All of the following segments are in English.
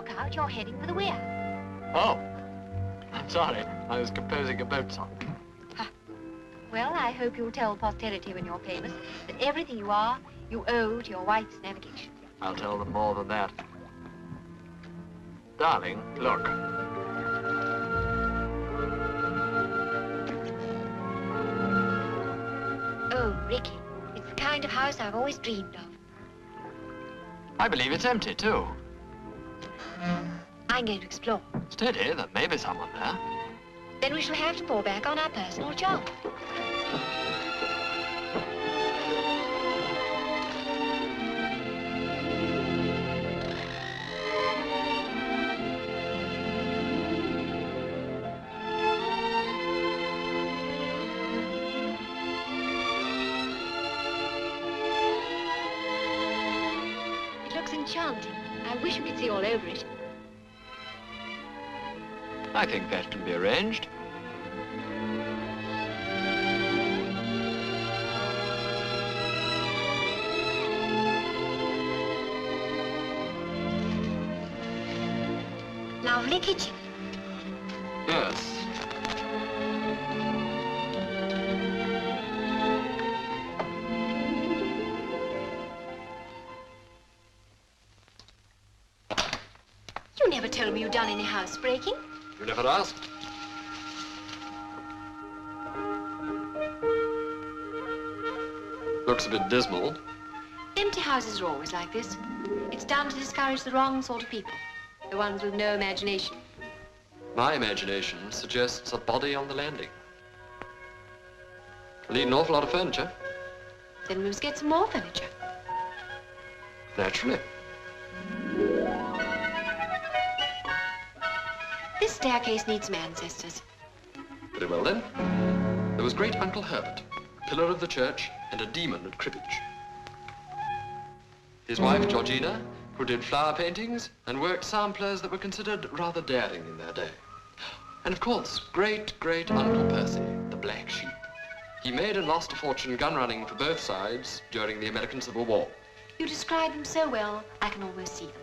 look out, you're heading for the weir. Oh, I'm sorry. I was composing a boat song. Well, I hope you'll tell posterity when you're famous that everything you are, you owe to your wife's navigation. I'll tell them more than that. Darling, look. Oh, Ricky, it's the kind of house I've always dreamed of. I believe it's empty, too. I'm going to explore. Steady, there may be someone there. Then we shall have to fall back on our personal charm. It looks enchanting. I wish we could see all over it. I think that can be arranged. Lovely kitchen. Yes. You never told me you'd done any housebreaking. You never asked. Looks a bit dismal. Empty houses are always like this. It's done to discourage the wrong sort of people. The ones with no imagination. My imagination suggests a body on the landing. We'll need an awful lot of furniture. Then we must get some more furniture. Naturally. This staircase needs some ancestors. Very well, then. There was great Uncle Herbert, pillar of the church and a demon at cribbage. His wife, Georgina, who did flower paintings and worked samplers that were considered rather daring in their day. And of course, great Uncle Percy, the black sheep. He made and lost a fortune gun running for both sides during the American Civil War. You describe them so well, I can almost see them.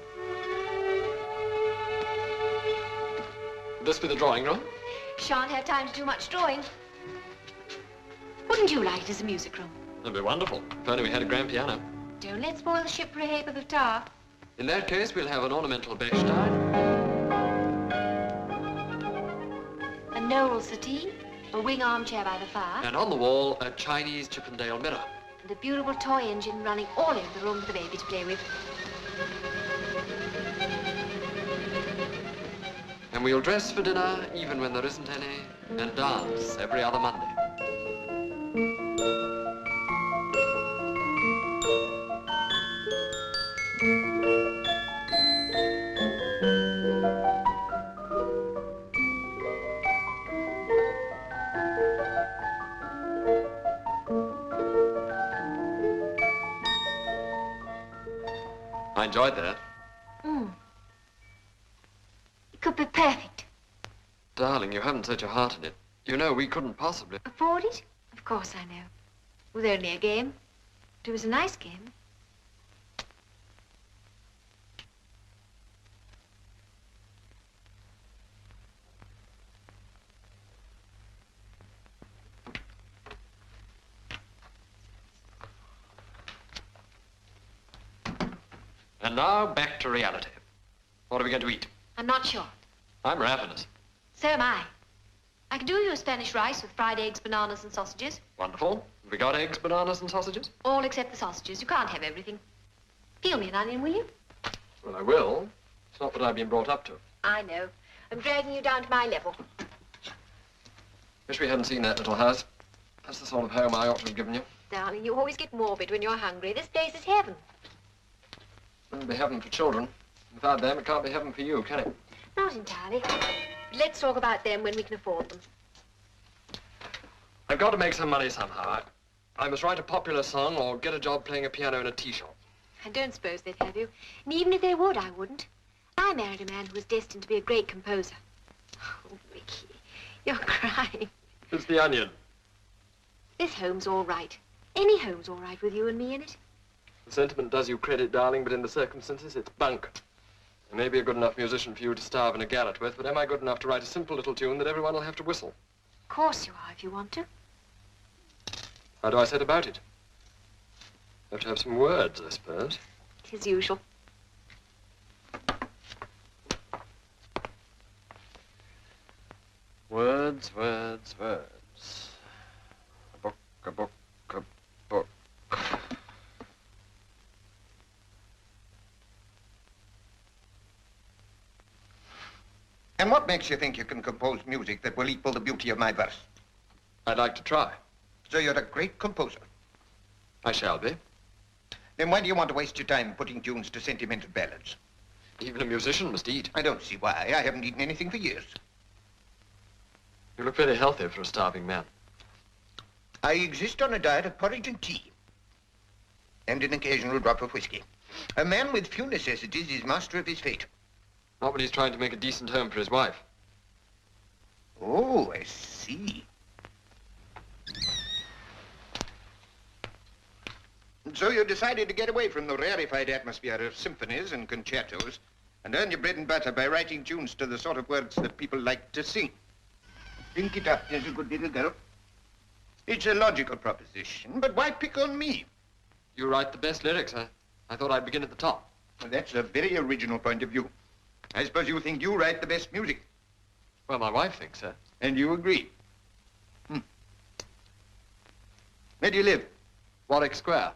Would this be the drawing room? Shan't have time to do much drawing. Wouldn't you like it as a music room? That'd be wonderful, if only we had a grand piano. Don't let's spoil the ship for a ha'porth of tar. In that case, we'll have an ornamental Bechstein. A Knoll settee, a wing armchair by the fire. And on the wall, a Chinese Chippendale mirror. And a beautiful toy engine running all over the room for the baby to play with. And we'll dress for dinner even when there isn't any, and dance every other Monday. I enjoyed that. It could be perfect. Darling, you haven't set your heart in it. You know, we couldn't possibly... Afford it? Of course I know. It was only a game. But it was a nice game. And now, back to reality. What are we going to eat? I'm not sure. I'm ravenous. So am I. I can do you a Spanish rice with fried eggs, bananas, and sausages. Wonderful. Have we got eggs, bananas, and sausages? All except the sausages. You can't have everything. Peel me an onion, will you? Well, I will. It's not what I've been brought up to. I know. I'm dragging you down to my level. Wish we hadn't seen that little house. That's the sort of home I ought to have given you. Darling, you always get morbid when you're hungry. This place is heaven. It'll be heaven for children. Without them, it can't be heaven for you, can it? Not entirely. But let's talk about them when we can afford them. I've got to make some money somehow. I must write a popular song or get a job playing a piano in a tea shop. I don't suppose they'd have you. And even if they would, I wouldn't. I married a man who was destined to be a great composer. Oh, Ricky, you're crying. It's the onion. This home's all right. Any home's all right with you and me in it. The sentiment does you credit, darling, but in the circumstances, it's bunk. I may be a good enough musician for you to starve in a garret with, but am I good enough to write a simple little tune that everyone will have to whistle? Of course you are, if you want to. How do I set about it? Have to have some words, I suppose. As usual. Words, words, words. A book, a book, a book. And what makes you think you can compose music that will equal the beauty of my verse? I'd like to try. So you're a great composer. I shall be. Then why do you want to waste your time putting tunes to sentimental ballads? Even a musician must eat. I don't see why. I haven't eaten anything for years. You look very healthy for a starving man. I exist on a diet of porridge and tea. And an occasional drop of whiskey. A man with few necessities is master of his fate. Not when he's trying to make a decent home for his wife. Oh, I see. And so you decided to get away from the rarefied atmosphere of symphonies and concertos and earn your bread and butter by writing tunes to the sort of words that people like to sing. Think it up, there's a good little girl. It's a logical proposition, but why pick on me? You write the best lyrics. I thought I'd begin at the top. Well, that's a very original point of view. I suppose you think you write the best music. Well, my wife thinks so. And you agree. Where do you live? Warwick Square.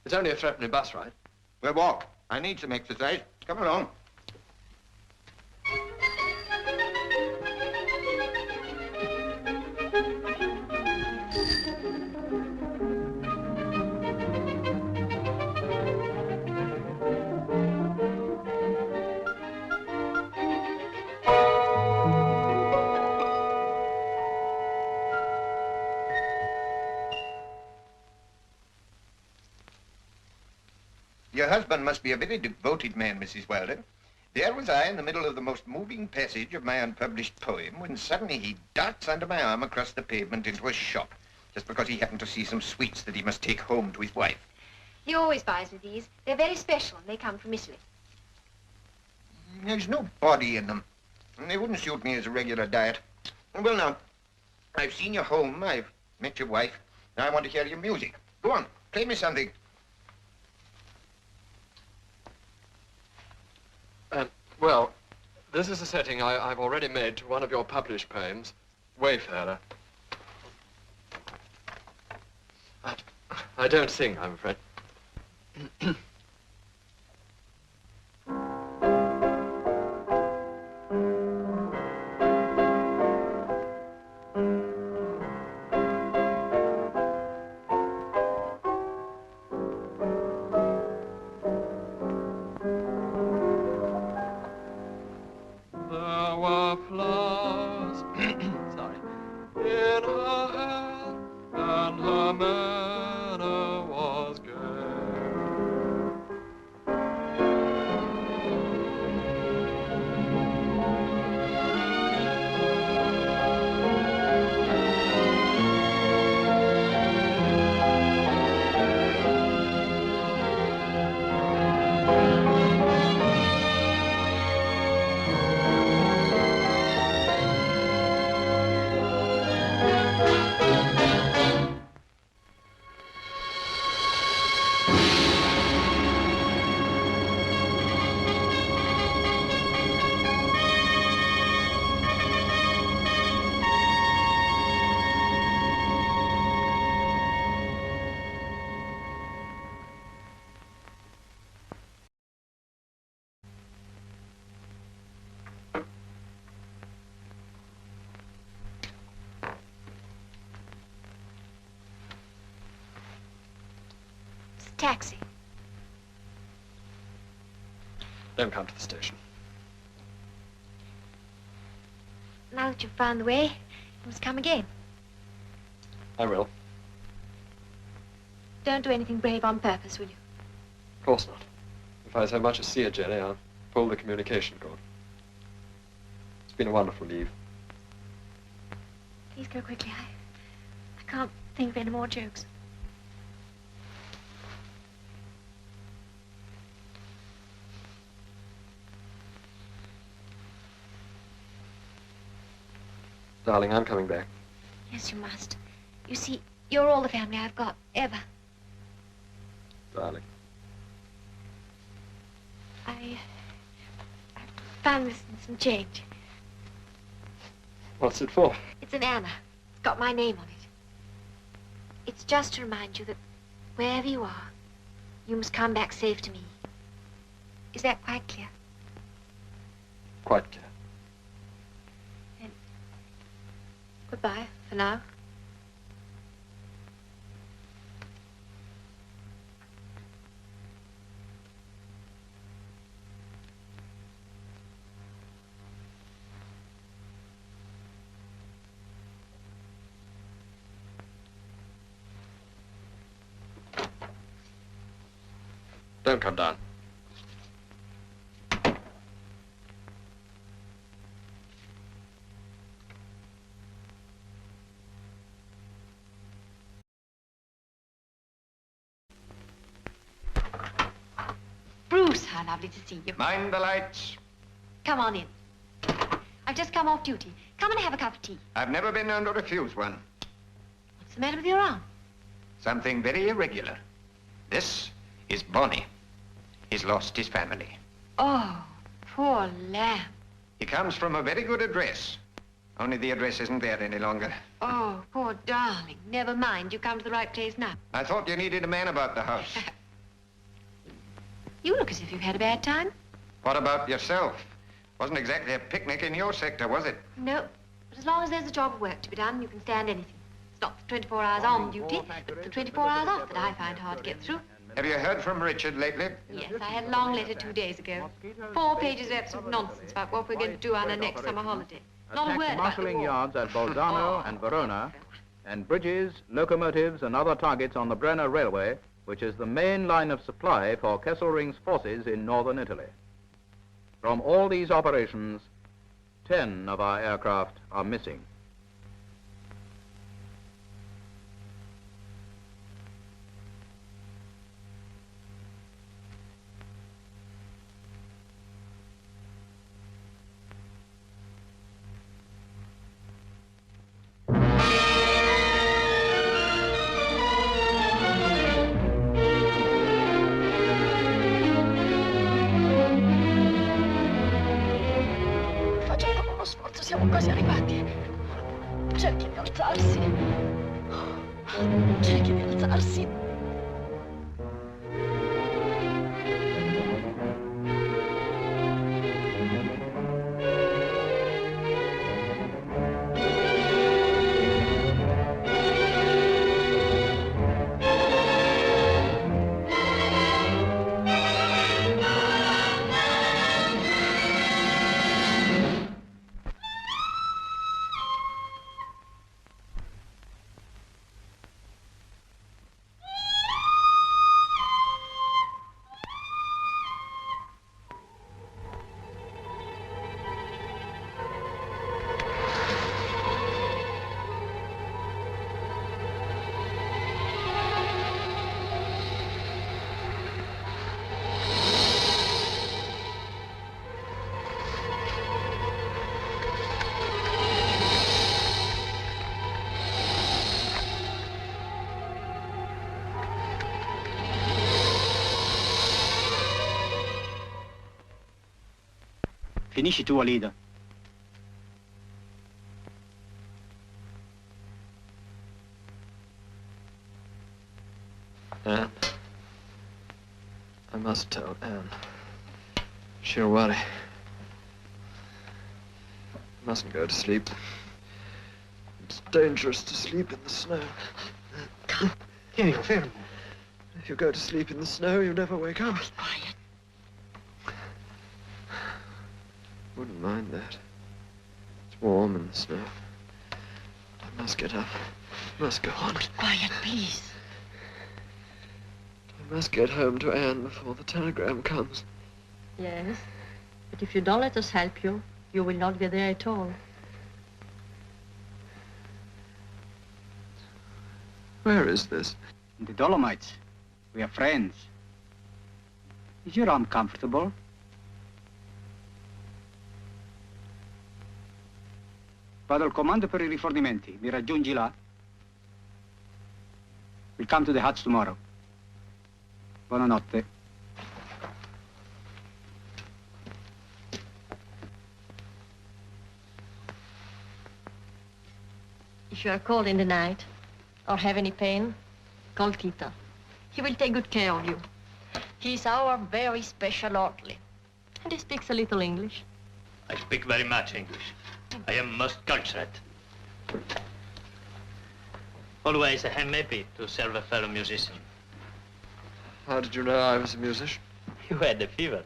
It's only a threepenny bus ride. Well, walk. I need some exercise. Come along. Your husband must be a very devoted man, Mrs. Wilder. There was I in the middle of the most moving passage of my unpublished poem when suddenly he darts under my arm across the pavement into a shop just because he happened to see some sweets that he must take home to his wife. He always buys me these. They're very special and they come from Italy. There's no body in them. And they wouldn't suit me as a regular diet. Well, now, I've seen you home. I've met your wife. Now I want to hear your music. Go on, play me something. Well, this is a setting I've already made to one of your published poems, Wayfarer. I don't sing, I'm afraid. Taxi. Don't come to the station. Now that you've found the way, you must come again. I will. Don't do anything brave on purpose, will you? Of course not. If I so much as see a Jenny, I'll pull the communication cord. It's been a wonderful leave. Please go quickly. I can't think of any more jokes. Darling, I'm coming back. Yes, you must. You see, you're all the family I've got, ever. Darling. I found this in some change. What's it for? It's an Anna. It's got my name on it. It's just to remind you that wherever you are, you must come back safe to me. Is that quite clear? Quite clear. And goodbye for now. Don't come down. Bruce, how lovely to see you. Mind the lights. Come on in. I've just come off duty. Come and have a cup of tea. I've never been known to refuse one. What's the matter with your arm? Something very irregular. This is Bonnie. He's lost his family. Oh, poor lamb. He comes from a very good address. Only the address isn't there any longer. Oh, poor darling. Never mind. You come to the right place now. I thought you needed a man about the house. You look as if you've had a bad time. What about yourself? Wasn't exactly a picnic in your sector, was it? No, but as long as there's a job of work to be done, you can stand anything. It's not the 24 hours on duty, but the 24 hours off that I find hard to get through. Have you heard from Richard lately? Yes, I had a long letter 2 days ago. 4 pages of absolute nonsense about what we're going to do on our next summer holiday. Not a word Attacked about the marshalling war. yards at Bolzano and Verona, and bridges, locomotives, and other targets on the Brenner Railway, which is the main line of supply for Kesselring's forces in northern Italy. From all these operations, 10 of our aircraft are missing. Facciamo uno sforzo, siamo quasi arrivati. Cerchi di alzarsi. Cerchi di alzarsi. Finisci tu, Alida. Anne. I must tell Anne. She'll worry. Mustn't go to sleep. It's dangerous to sleep in the snow. Tienilo fermo. If you go to sleep in the snow, you never wake up. Quiet. Wouldn't mind that. It's warm in the snow. I must get up. Must go on. Quiet, please. I must get home to Anne before the telegram comes. Yes. But if you don't let us help you, you will not get there at all. Where is this? In the Dolomites. We are friends. Is your arm comfortable? Vado al comando per i rifornimenti. Mi raggiungi là? We'll come to the huts tomorrow. Buonanotte. If you are cold in the night or have any pain, call Tito. He will take good care of you. He's our very special orderly. And he speaks a little English. I speak very much English. I am most cultured. Always I am happy to serve a fellow musician. How did you know I was a musician? You had a fever.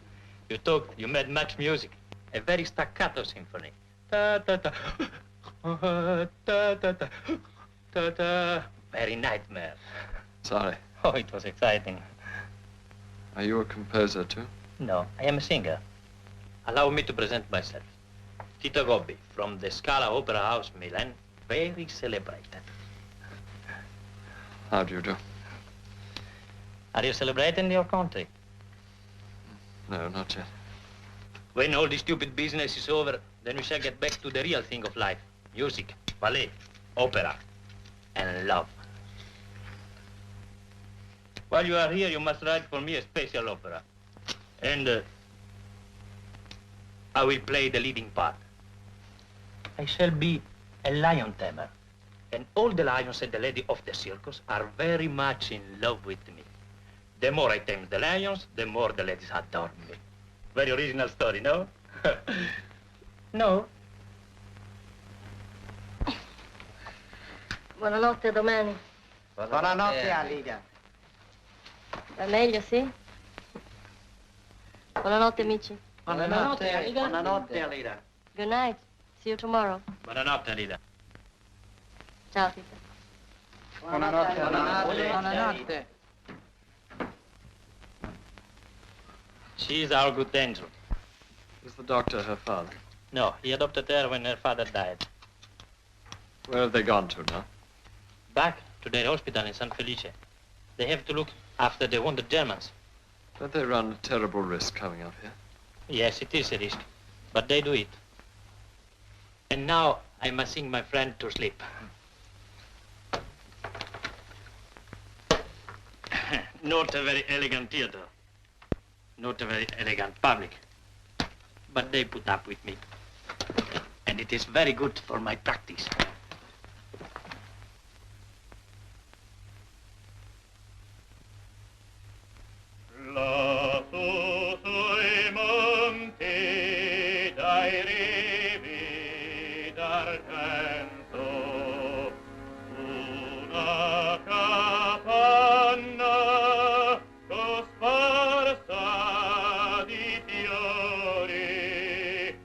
You talked, you made much music. A very staccato symphony. Ta ta ta. Ta ta ta. Ta ta. Very nightmare. Sorry. Oh, it was exciting. Are you a composer too? No, I am a singer. Allow me to present myself. Tito Gobbi, from the Scala Opera House, Milan, very celebrated. How do you do? Are you celebrating in your country? No, not yet. When all this stupid business is over, then we shall get back to the real thing of life. Music, ballet, opera, and love. While you are here, you must write for me a special opera. And I will play the leading part. I shall be a lion tamer. And all the lions and the lady of the circus are very much in love with me. The more I tame the lions, the more the ladies adore me. Very original story, no? No? Buonanotte, Domeni. Buonanotte, Alida. Va meglio, sì? Buonanotte, amici. Buonanotte, Alida. Buonanotte, Alida. Good night. See you tomorrow. Buonanotte, Alida. Ciao, Tito. Buonanotte. Buonanotte. She is our good angel. Is the doctor her father? No, he adopted her when her father died. Where have they gone to now? Back to their hospital in San Felice. They have to look after the wounded Germans. Don't they run a terrible risk coming up here? Yes, it is a risk, but they do it. And now I must sing my friend to sleep. Not a very elegant theater. Not a very elegant public. But they put up with me. And it is very good for my practice. Lassù sui monti dai rivi d'argento una capanna cosparsa di fiori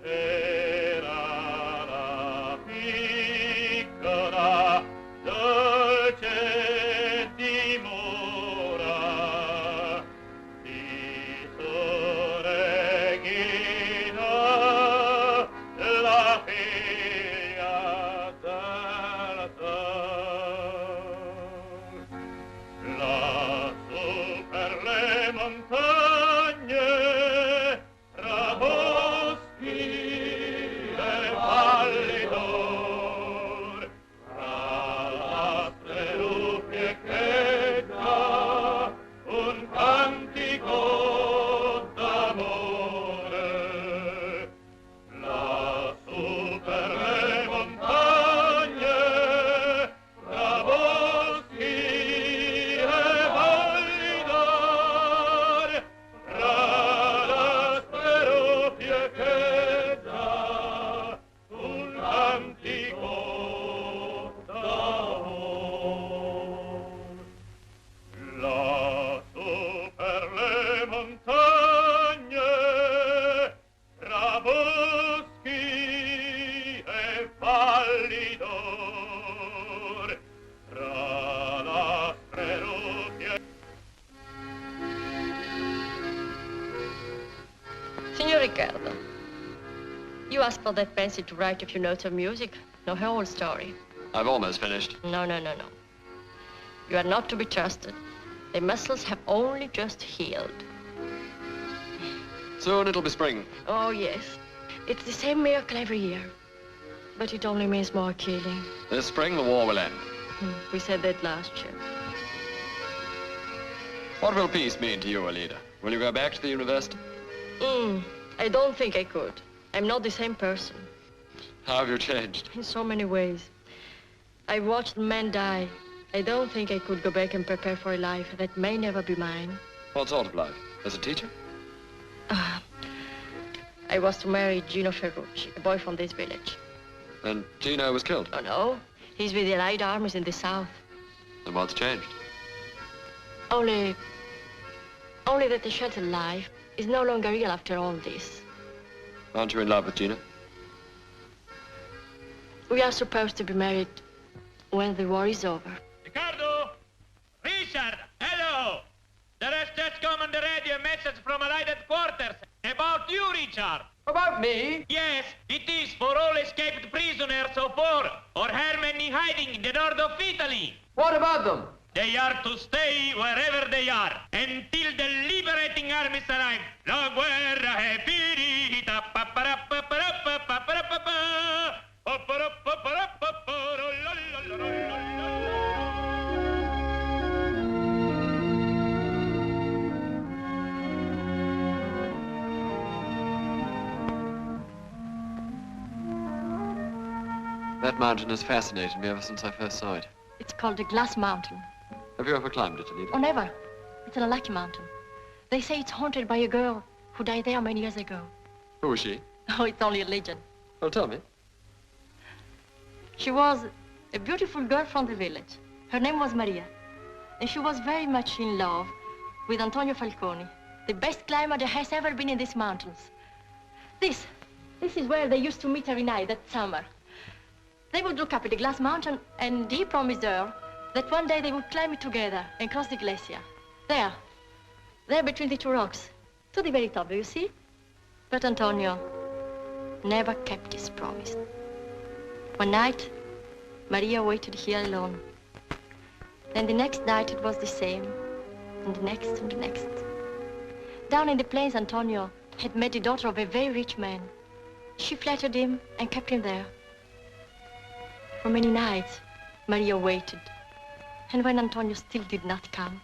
era la piccola dolce dimora di Sorreghina, la figlia del sol. Lassù per le montagne, tra boschi e valli d'or, tra lastre lupi e chetta, un cantico d'amore. Lassù per le montagne, tra boschi e valli d'or, tra lastre lupi e chetta, un cantico d'amore. Lassù per le montagne, tra boschi e valli d'or, tra lastre lupi e... Signor Riccardo, you asked for that pencil to write a few notes of music, no whole story. I've almost finished. No. You are not to be trusted. The muscles have only just healed. Soon it'll be spring. Oh, yes. It's the same miracle every year. But it only means more killing. This spring, the war will end. We said that last year. What will peace mean to you, Alida? Will you go back to the university? I don't think I could. I'm not the same person. How have you changed? In so many ways. I've watched men die. I don't think I could go back and prepare for a life that may never be mine. What sort of life? As a teacher? I was to marry Gino Ferrucci, a boy from this village. And Gino was killed? Oh, no. He's with the Allied armies in the south. And what's changed? Only that the sheltered life is no longer real after all this. Aren't you in love with Gina? We are supposed to be married when the war is over. Ricardo! Richard! Hello! There has just come on the radio a message from Allied headquarters about you, Richard. About me? Yes, it is for all escaped prisoners of war or Germany hiding in the north of Italy. What about them? They are to stay wherever they are until the liberating armies arrive. La guerra è finita. That mountain has fascinated me ever since I first saw it. It's called the Glass Mountain. Have you ever climbed it, Alida? Oh, never. It's an unlucky mountain. They say it's haunted by a girl who died there many years ago. Who was she? Oh, it's only a legend. Well, tell me. She was a beautiful girl from the village. Her name was Maria. And she was very much in love with Antonio Falconi, the best climber there has ever been in these mountains. This is where they used to meet every night that summer. They would look up at the Glass Mountain, and he promised her that one day they would climb it together and cross the glacier. There between the two rocks, to the very top, do you see? But Antonio never kept his promise. One night, Maria waited here alone. Then the next night it was the same, and the next and the next. Down in the plains, Antonio had met the daughter of a very rich man. She flattered him and kept him there. For many nights, Maria waited. And when Antonio still did not come,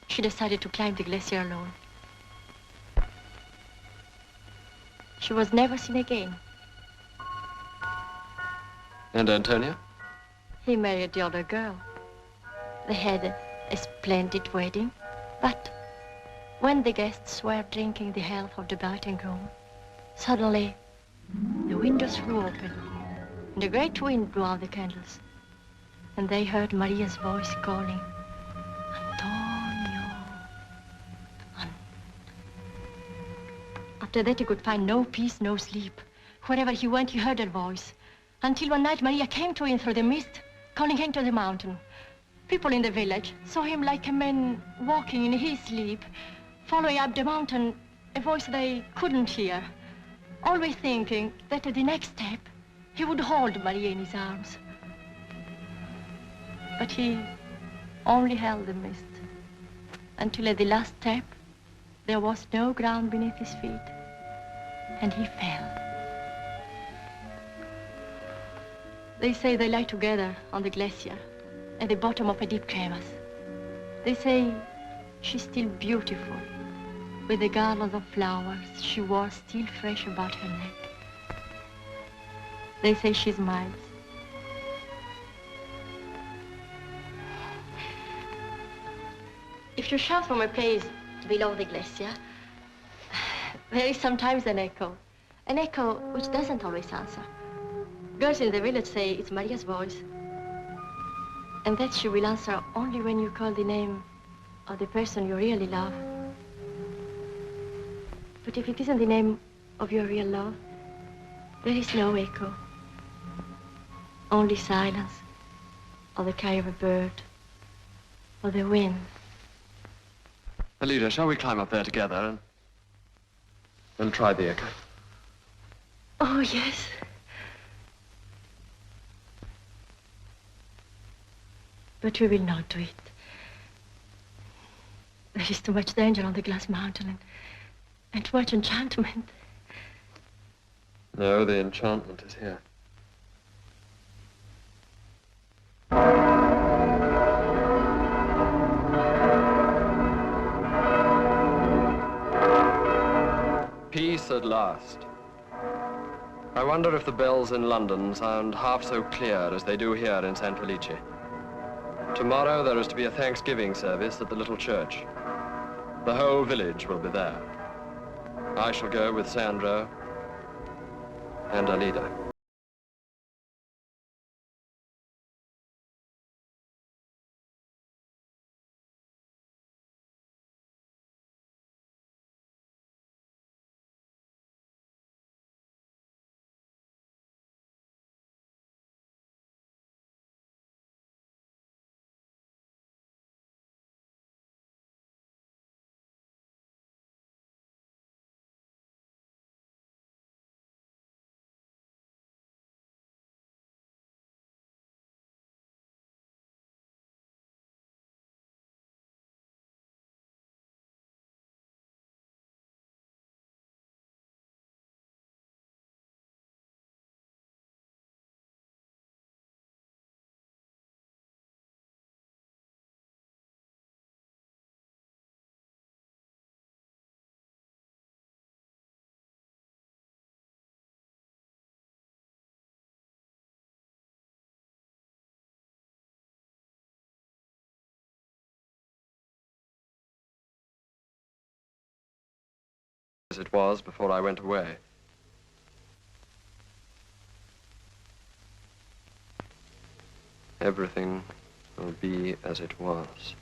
she decided to climb the glacier alone. She was never seen again. And Antonio? He married the other girl. They had a splendid wedding, but when the guests were drinking the health of the bride and groom, suddenly the windows flew open, and a great wind blew out the candles, and they heard Maria's voice calling, Antonio. After that, he could find no peace, no sleep. Wherever he went, he heard her voice, until one night Maria came to him through the mist, calling him to the mountain. People in the village saw him like a man walking in his sleep, following up the mountain, a voice they couldn't hear, always thinking that at the next step, he would hold Maria in his arms. But he only held the mist, until at the last step, there was no ground beneath his feet, and he fell. They say they lie together on the glacier, at the bottom of a deep crevasse. They say she's still beautiful, with the garland of flowers she wore still fresh about her neck. They say she smiles. If you shout from a place below the glacier, there is sometimes an echo which doesn't always answer. Girls in the village say it's Maria's voice, and that she will answer only when you call the name of the person you really love. But if it isn't the name of your real love, there is no echo. Only silence, or the cry of a bird, or the wind. Alida, shall we climb up there together and try the echo? Oh, yes. But we will not do it. There is too much danger on the Glass Mountain and too much enchantment. No, the enchantment is here. at last. I wonder if the bells in London sound half so clear as they do here in San Felice. Tomorrow there is to be a Thanksgiving service at the little church. The whole village will be there. I shall go with Sandro and Alida. As it was before I went away. Everything will be as it was.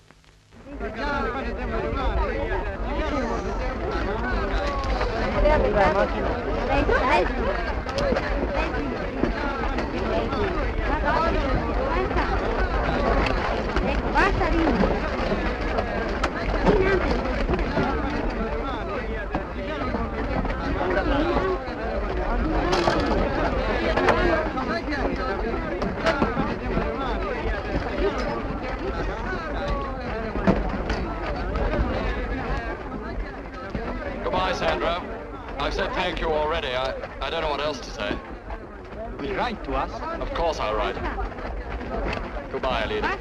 Goodbye, Sandro. I've said thank you already. I don't know what else to say. You will write to us? Of course I'll write. Goodbye, Alida.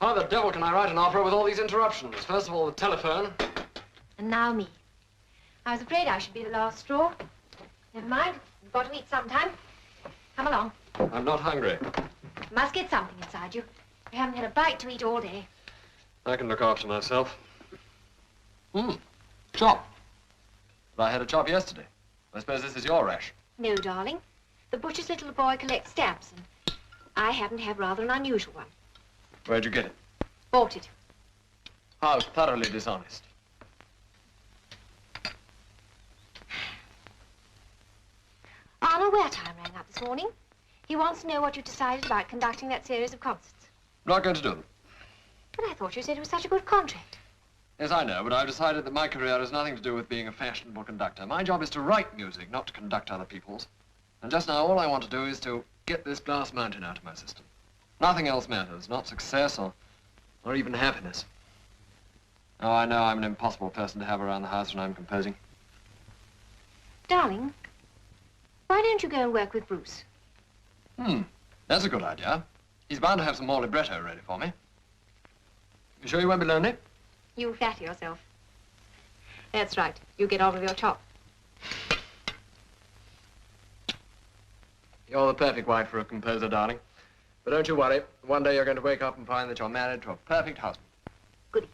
How the devil can I write an opera with all these interruptions? First of all, the telephone. And now me. I was afraid I should be the last straw. Never mind. You've got to eat sometime. Come along. I'm not hungry. Must get something inside you. You haven't had a bite to eat all day. I can look after myself. Chop. But I had a chop yesterday. I suppose this is your rash. No, darling. The butcher's little boy collects stamps, and I happen to have rather an unusual one. Where'd you get it? Bought it. How thoroughly dishonest. Arnold Wertheim rang up this morning. He wants to know what you decided about conducting that series of concerts. Not going to do them. But I thought you said it was such a good contract. Yes, I know, but I've decided that my career has nothing to do with being a fashionable conductor. My job is to write music, not to conduct other people's. And just now, all I want to do is to get this glass mountain out of my system. Nothing else matters, not success or even happiness. Oh, I know I'm an impossible person to have around the house when I'm composing. Darling, why don't you go and work with Bruce? That's a good idea. He's bound to have some more libretto ready for me. You sure you won't be lonely? You flatter yourself. That's right. You get on with your chop. You're the perfect wife for a composer, darling. But don't you worry. One day you're going to wake up and find that you're married to a perfect husband. Goody.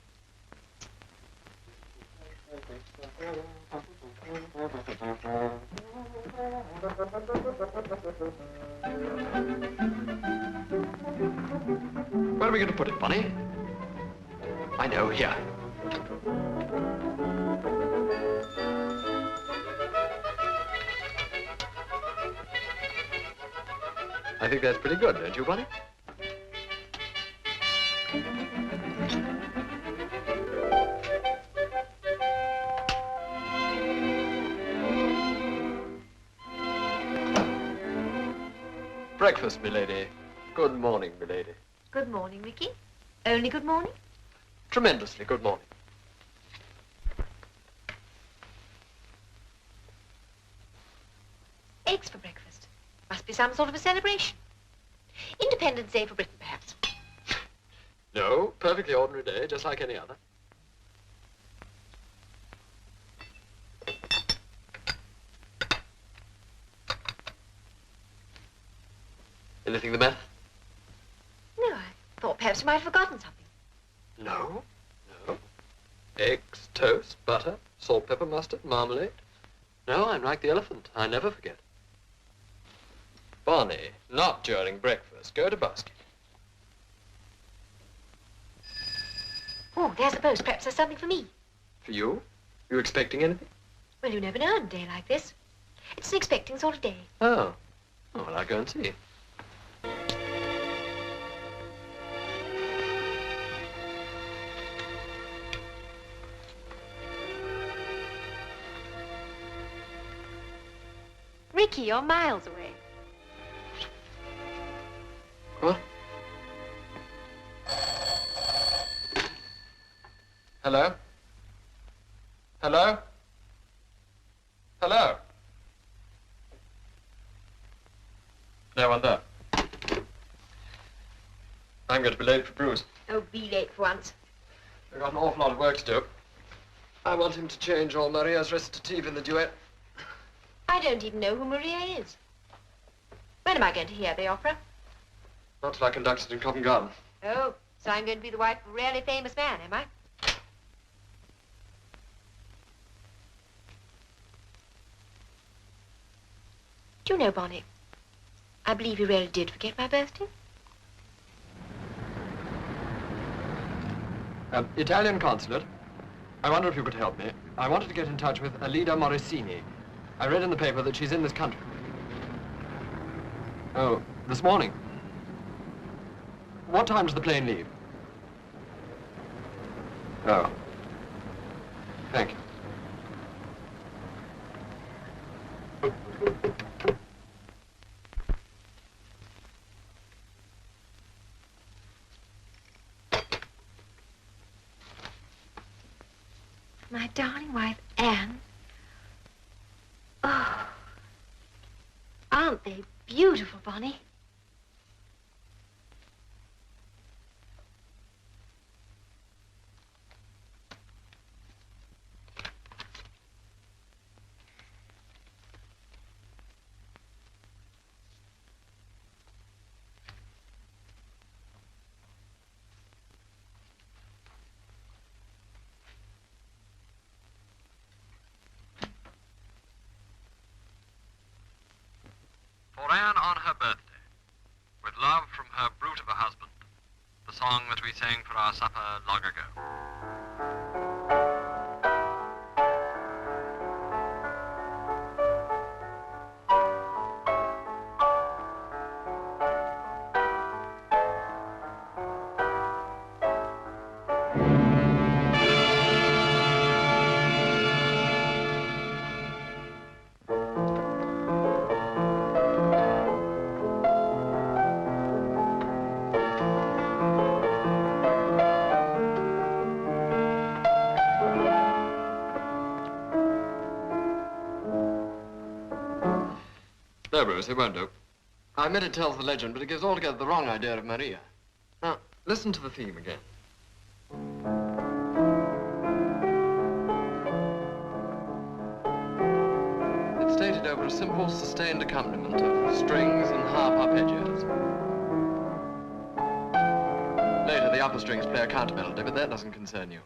Where are we going to put it, Bonnie? I know, here. I think that's pretty good, don't you, Bonnie? Breakfast, milady. Good morning, milady. Good morning, Ricky. Only good morning? Tremendously good morning. Eggs for breakfast. Must be some sort of a celebration. Independence Day for Britain, perhaps. No, perfectly ordinary day, just like any other. Anything the matter? No, I thought perhaps you might have forgotten something. No, no. Eggs, toast, butter, salt, pepper, mustard, marmalade. No, I'm like the elephant. I never forget. Bonnie, not during breakfast. Go to basket. Oh, there's the post. Perhaps there's something for me. For you? You expecting anything? Well, you never know on a day like this. It's an expecting sort of day. Oh. Oh, well, I'll go and see. Ricky, you're miles away. What? Hello? Hello? Hello? No one there. I'm going to be late for Bruce. Oh, be late for once. I've got an awful lot of work to do. I want him to change all Maria's recitative in the duet. I don't even know who Maria is. When am I going to hear the opera? Not till I conduct it in Covent Garden. Oh, so I'm going to be the wife of a really famous man, am I? Do you know, Bonnie, I believe you really did forget my birthday. Italian consulate. I wonder if you could help me. I wanted to get in touch with Alida Morosini. I read in the paper that she's in this country. Oh, this morning. What time does the plane leave? Oh. Thank you. My darling wife, Anne. Oh, aren't they beautiful, Bonnie? on her birthday, with love from her brute of a husband, the song that we sang for our supper long ago. No, Bruce, it won't do. I admit it tells the legend, but it gives altogether the wrong idea of Maria. Now, listen to the theme again. It's stated over a simple, sustained accompaniment of strings and half arpeggios. Later, the upper strings play a counter melody, but that doesn't concern you.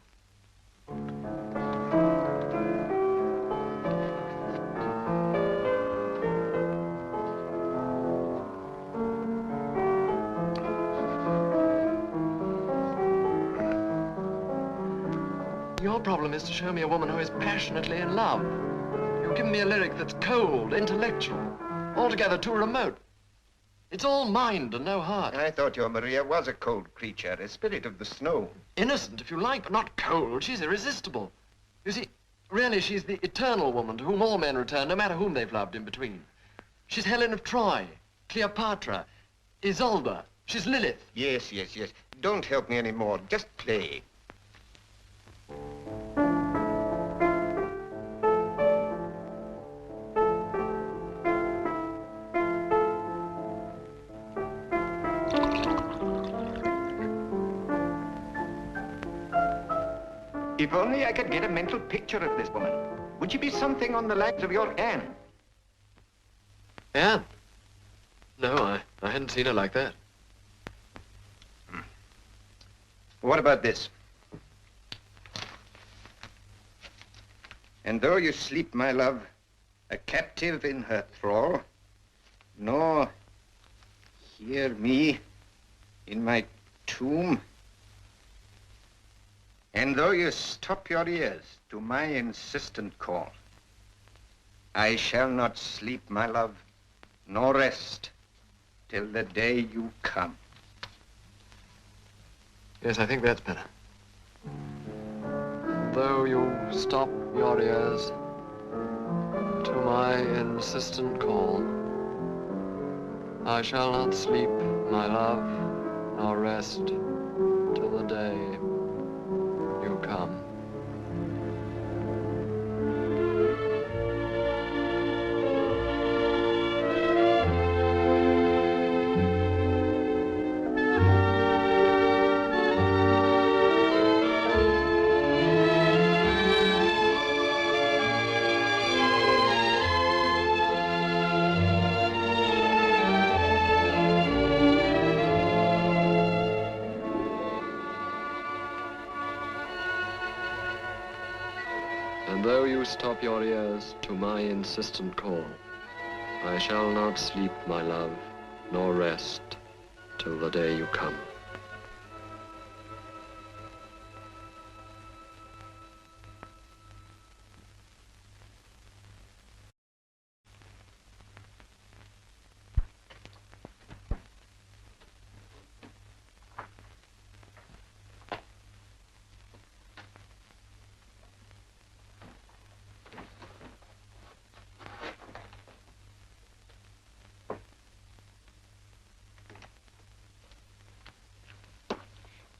Your problem is to show me a woman who is passionately in love. You've given me a lyric that's cold, intellectual, altogether too remote. It's all mind and no heart. I thought your Maria was a cold creature, a spirit of the snow. Innocent, if you like, but not cold. She's irresistible. You see, really, she's the eternal woman to whom all men return, no matter whom they've loved in between. She's Helen of Troy, Cleopatra, Isolde. She's Lilith. Yes. Don't help me anymore. Just play. If only I could get a mental picture of this woman. Would she be something on the lines of your Anne? Anne? No, I hadn't seen her like that. What about this? And though you sleep, my love, a captive in her thrall, nor hear me in my tomb, and though you stop your ears to my insistent call, I shall not sleep, my love, nor rest till the day you come. Yes, I think that's better. Though you stop your ears to my insistent call, I shall not sleep, my love, nor rest till the day you come. And though you stop your ears to my insistent call, I shall not sleep, my love, nor rest till the day you come.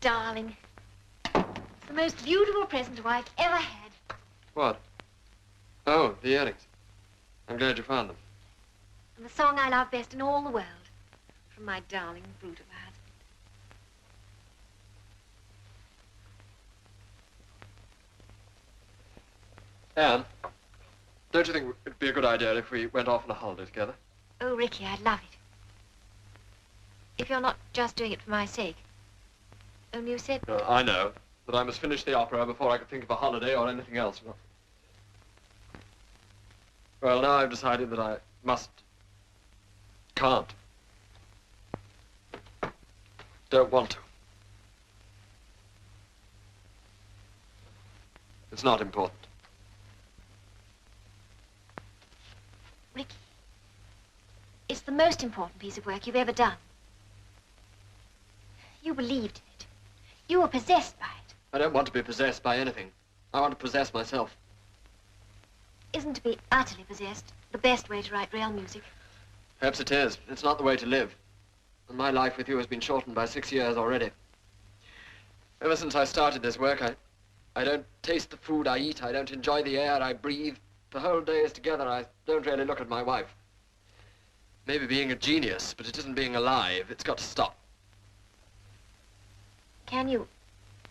Darling, it's the most beautiful present I've ever had. What? Oh, the earrings. I'm glad you found them. And the song I love best in all the world, from my darling brute of a husband. Anne, don't you think it'd be a good idea if we went off on a holiday together? Oh, Ricky, I'd love it. If you're not just doing it for my sake. Only you said... I know that I must finish the opera before I could think of a holiday or anything else. Well, now I've decided that I must Can't. Don't want to. It's not important. Ricky, it's the most important piece of work you've ever done. You believed in it. You were possessed by it. I don't want to be possessed by anything. I want to possess myself. Isn't to be utterly possessed the best way to write real music? Perhaps it is. It's not the way to live. And my life with you has been shortened by 6 years already. Ever since I started this work, I don't taste the food I eat. I don't enjoy the air I breathe. For whole days together, I don't really look at my wife. Maybe being a genius, but it isn't being alive. It's got to stop. Can you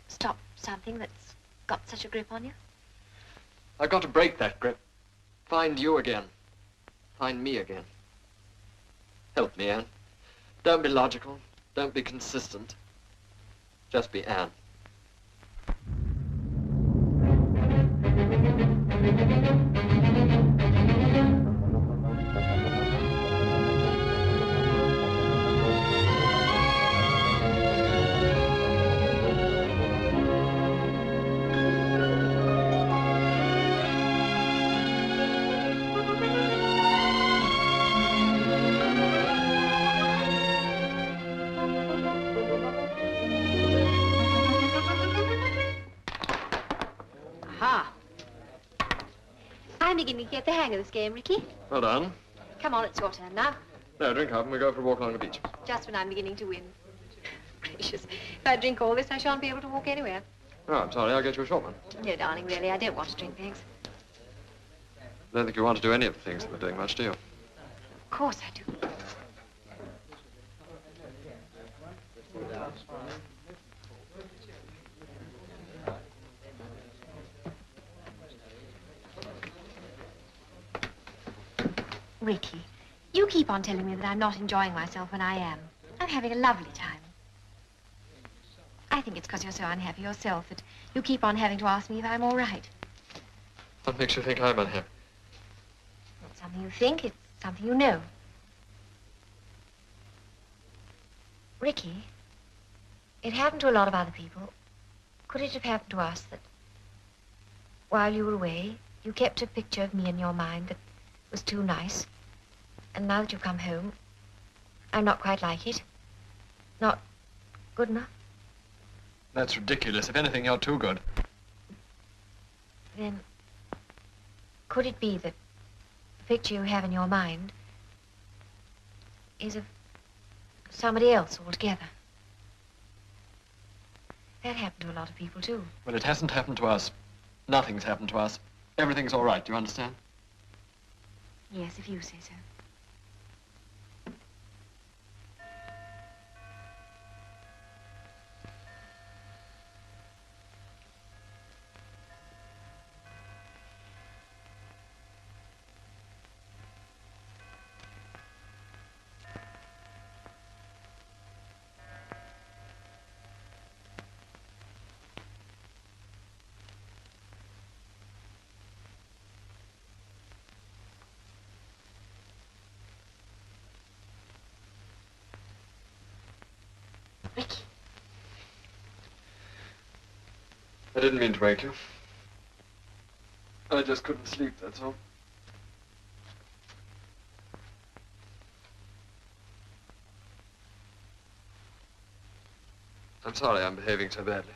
stop something that's got such a grip on you? I've got to break that grip. Find you again. Find me again. Help me, Anne. Don't be logical. Don't be consistent. Just be Anne. I'm beginning to get the hang of this game, Ricky. Well done. Come on, it's your turn now. No, drink up and we go for a walk along the beach. Just when I'm beginning to win. Gracious. If I drink all this, I shan't be able to walk anywhere. Oh, I'm sorry. I'll get you a short one. No, darling, really, I don't want to drink, thanks. I don't think you want to do any of the things that we're doing much, do you? Of course I do. Ricky, you keep on telling me that I'm not enjoying myself when I am. I'm having a lovely time. I think it's because you're so unhappy yourself that you keep on having to ask me if I'm all right. What makes you think I'm unhappy? It's something you think, it's something you know. Ricky, it happened to a lot of other people. Could it have happened to us that while you were away, you kept a picture of me in your mind that was too nice? And now that you've come home, I'm not quite like it. Not good enough. That's ridiculous. If anything, you're too good. Then, could it be that the picture you have in your mind is of somebody else altogether? That happened to a lot of people, too. Well, it hasn't happened to us. Nothing's happened to us. Everything's all right. Do you understand? Yes, if you say so. Ricky. I didn't mean to wake you. I just couldn't sleep, that's all. I'm sorry I'm behaving so badly.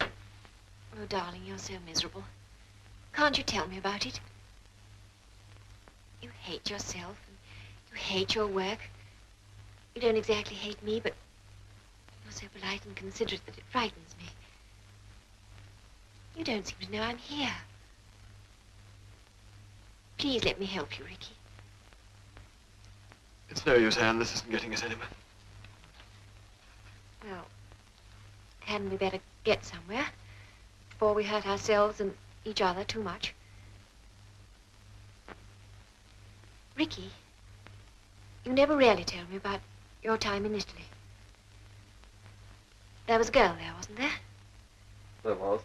Oh, darling, you're so miserable. Can't you tell me about it? You hate yourself, and you hate your work. You don't exactly hate me, but you're so polite and considerate that it frightens me. You don't seem to know I'm here. Please let me help you, Ricky. It's no use, Anne. This isn't getting us anywhere. Well, hadn't we better get somewhere before we hurt ourselves and each other too much? Ricky, you never really tell me about your time in Italy. There was a girl there, wasn't there? There was.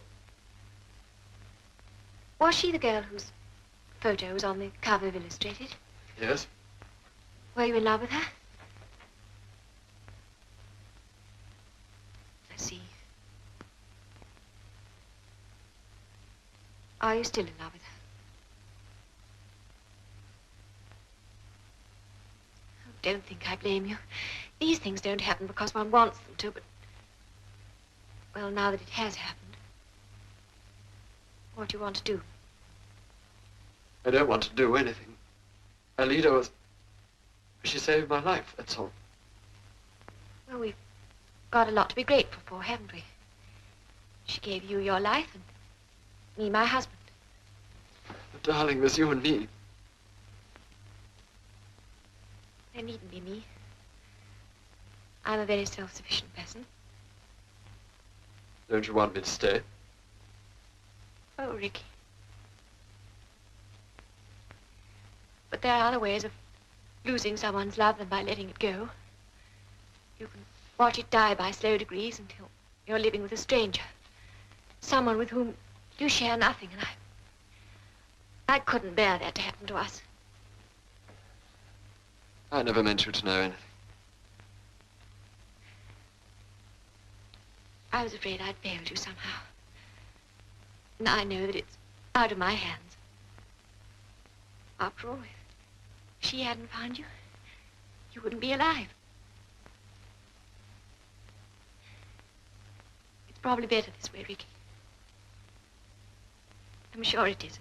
Was she the girl whose photo was on the cover of Illustrated? Yes. Were you in love with her? I see. Are you still in love with her? Oh, don't think I blame you. These things don't happen because one wants them to, but... Well, now that it has happened, what do you want to do? I don't want to do anything. Alida was... She saved my life, that's all. Well, we've got a lot to be grateful for, haven't we? She gave you your life and me my husband. But darling, there's you and me. There needn't be me. I'm a very self-sufficient person. Don't you want me to stay? Oh, Ricky. But there are other ways of losing someone's love than by letting it go. You can watch it die by slow degrees until you're living with a stranger. Someone with whom you share nothing, and I couldn't bear that to happen to us. I never meant you to know anything. I was afraid I'd failed you somehow. And I know that it's out of my hands. After all, if she hadn't found you, you wouldn't be alive. It's probably better this way, Ricky. I'm sure it is.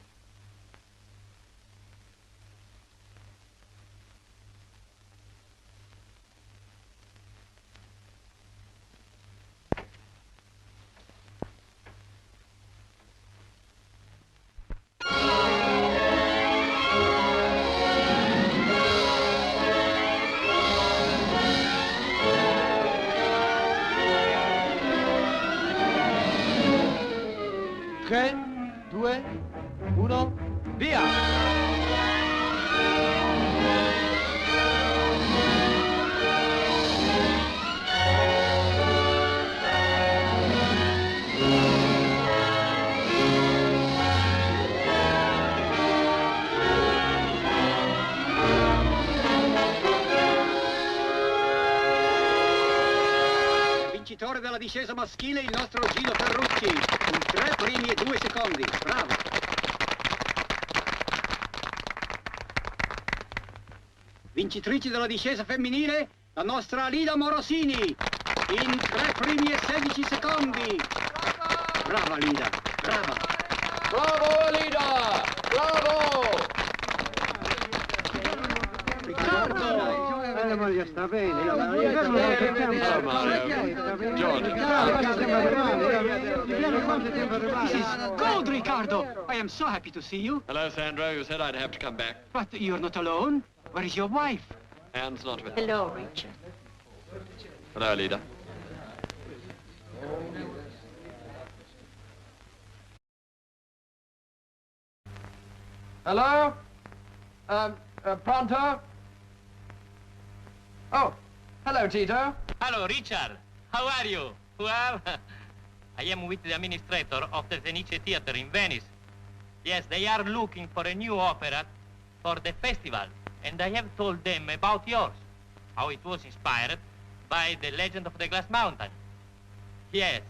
Vincitore della discesa maschile il nostro Gino Ferrucci, in 3 primi e 2 secondi. Bravo. Vincitrice della discesa femminile, la nostra Alida Morosini, in 3 primi e 16 secondi. Brava Alida, brava. Bravo, Alida! Bravo! Riccardo! La moglie sta bene. Hello, Mario. George. This is gold, Riccardo. I am so happy to see you. Hello, Sandro. You said I'd have to come back. But you're not alone. Where is your wife? Anne's not with me. Hello, Richard. Hello, Alida. Hello? Pronto? Oh, hello, Tito. Hello, Richard. How are you? Well, I am with the administrator of the Fenice Theater in Venice. Yes, they are looking for a new opera for the festival, and I have told them about yours, how it was inspired by the legend of the Glass Mountain. Yes,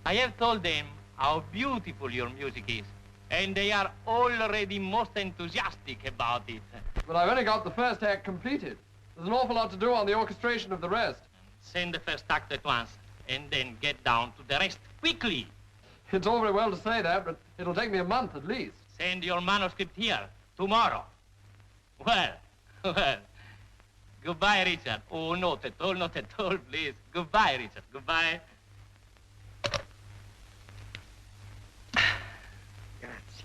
I have told them how beautiful your music is, and they are already most enthusiastic about it. But I've only got the first act completed. There's an awful lot to do on the orchestration of the rest. Send the first act at once, and then get down to the rest quickly. It's all very well to say that, but it'll take me a month at least. Send your manuscript here, tomorrow. Well, well. Goodbye, Richard. Oh, not at all, please. Goodbye, Richard. Goodbye. Grazie.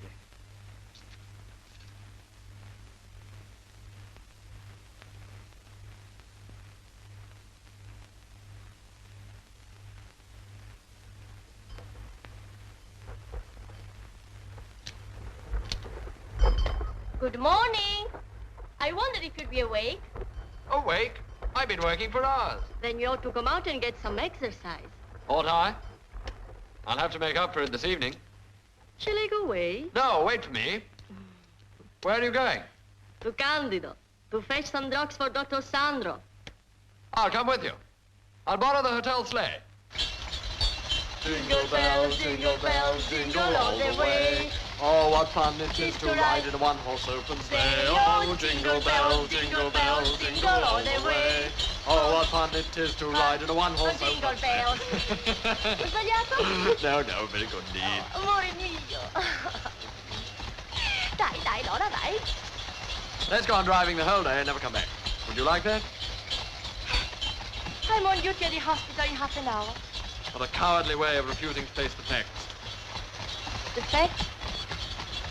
Good morning. I wondered if you'd be awake. Awake? I've been working for hours. Then you ought to come out and get some exercise. Ought I? I'll have to make up for it this evening. Shall I go away? No, wait for me. Where are you going? To Candido. To fetch some drugs for Dr. Sandro. I'll come with you. I'll borrow the hotel sleigh. Jingle bells, jingle all the way. Oh, what fun it is to ride in a one-horse open sleigh. Oh, jingle bells, jingle all the way. Oh, what fun it is to ride in a one-horse open Jingle sleigh. bells. Ho sbagliato? No, very good indeed. Amore mio. Dai, Laura, dai. Let's go on driving the whole day and never come back. Would you like that? I'm on duty at the hospital in half an hour. What a cowardly way of refusing to face the facts. The facts?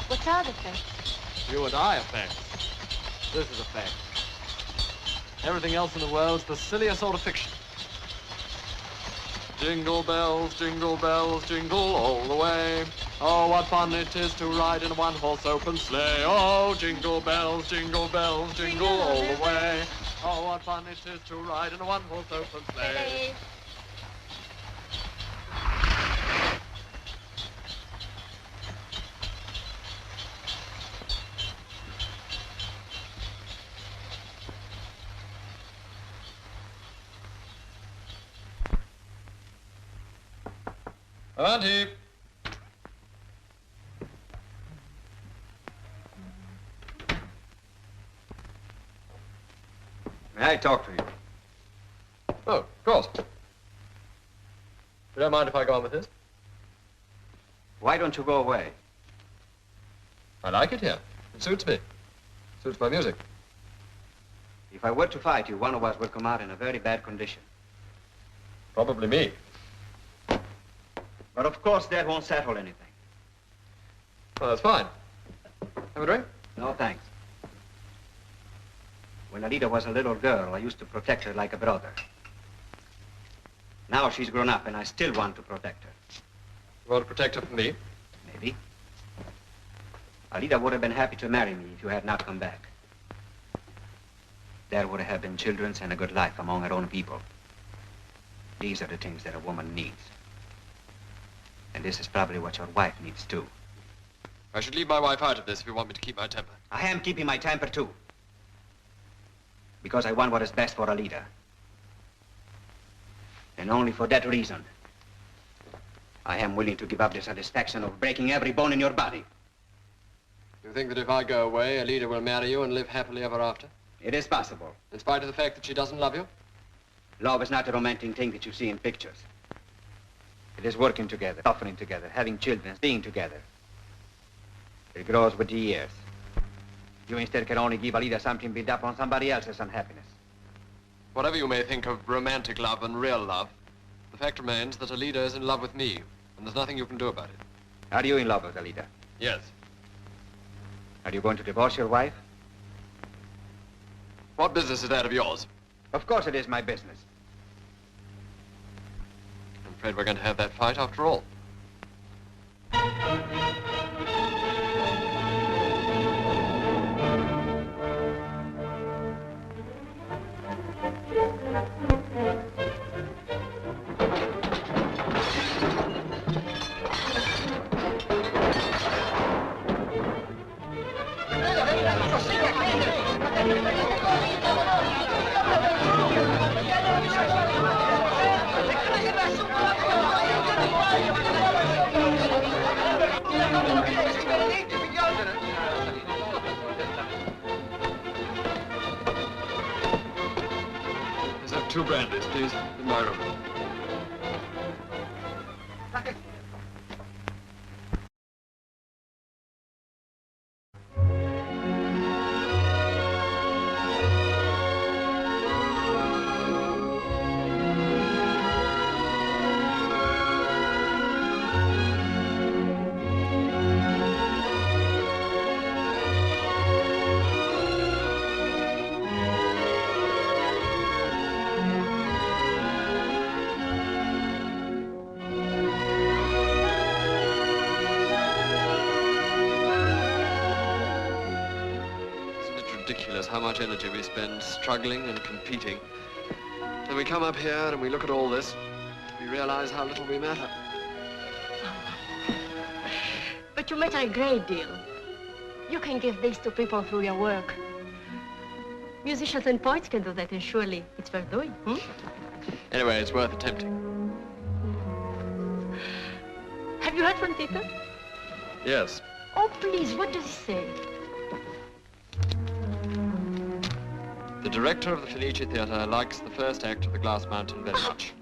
What are the facts? You and I are facts. This is a fact. Everything else in the world's the silliest sort of fiction. Jingle bells, jingle all the way. Oh, what fun it is to ride in a one-horse open sleigh. Oh, jingle bells, jingle all the way. Oh, what fun it is to ride in a one-horse open sleigh. Auntie. May I talk to you? Oh, of course. You don't mind if I go on with this? Why don't you go away? I like it here. It suits me. Suits my music. If I were to fight you, one of us would come out in a very bad condition. Probably me. But of course that won't settle anything. Well, that's fine. Have a drink? No, thanks. When Alida was a little girl, I used to protect her like a brother. Now she's grown up, and I still want to protect her. You want to protect her from me? Maybe. Alida would have been happy to marry me if you had not come back. There would have been children and a good life among her own people. These are the things that a woman needs. And this is probably what your wife needs, too. I should leave my wife out of this if you want me to keep my temper. I am keeping my temper, too. Because I want what is best for Alida. And only for that reason, I am willing to give up the satisfaction of breaking every bone in your body. You think that if I go away, Alida will marry you and live happily ever after? It is possible. In spite of the fact that she doesn't love you? Love is not a romantic thing that you see in pictures. It is working together, suffering together, having children, being together. It grows with the years. You instead can only give Alida something built up on somebody else's unhappiness. Whatever you may think of romantic love and real love, the fact remains that Alida is in love with me, and there's nothing you can do about it. Are you in love with Alida? Yes. Are you going to divorce your wife? What business is that of yours? Of course it is my business. I'm afraid we're going to have that fight after all. Let's have 2 brandies, please, in my room. Ridiculous how much energy we spend struggling and competing. Then we come up here and we look at all this, we realize how little we matter. But you matter a great deal. You can give this to people through your work. Musicians and poets can do that, and surely it's worth doing. Anyway, it's worth attempting. Have you heard from Tito? Yes. Oh, please, what does he say? The director of the Felice Theatre likes the first act of The Glass Mountain very much.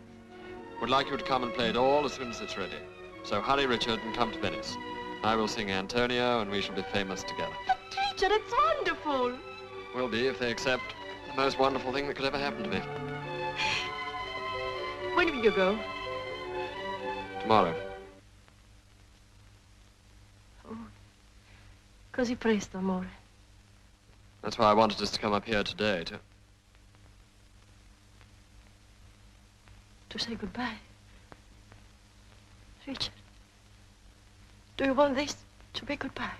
Would like you to come and play it all as soon as it's ready. So hurry, Richard, and come to Venice. I will sing Antonio, and we shall be famous together. But, Richard, it's wonderful. Will be if they accept the most wonderful thing that could ever happen to me. When will you go? Tomorrow. Oh, così presto, amore. That's why I wanted us to come up here today, To say goodbye. Richard, do you want this to be goodbye?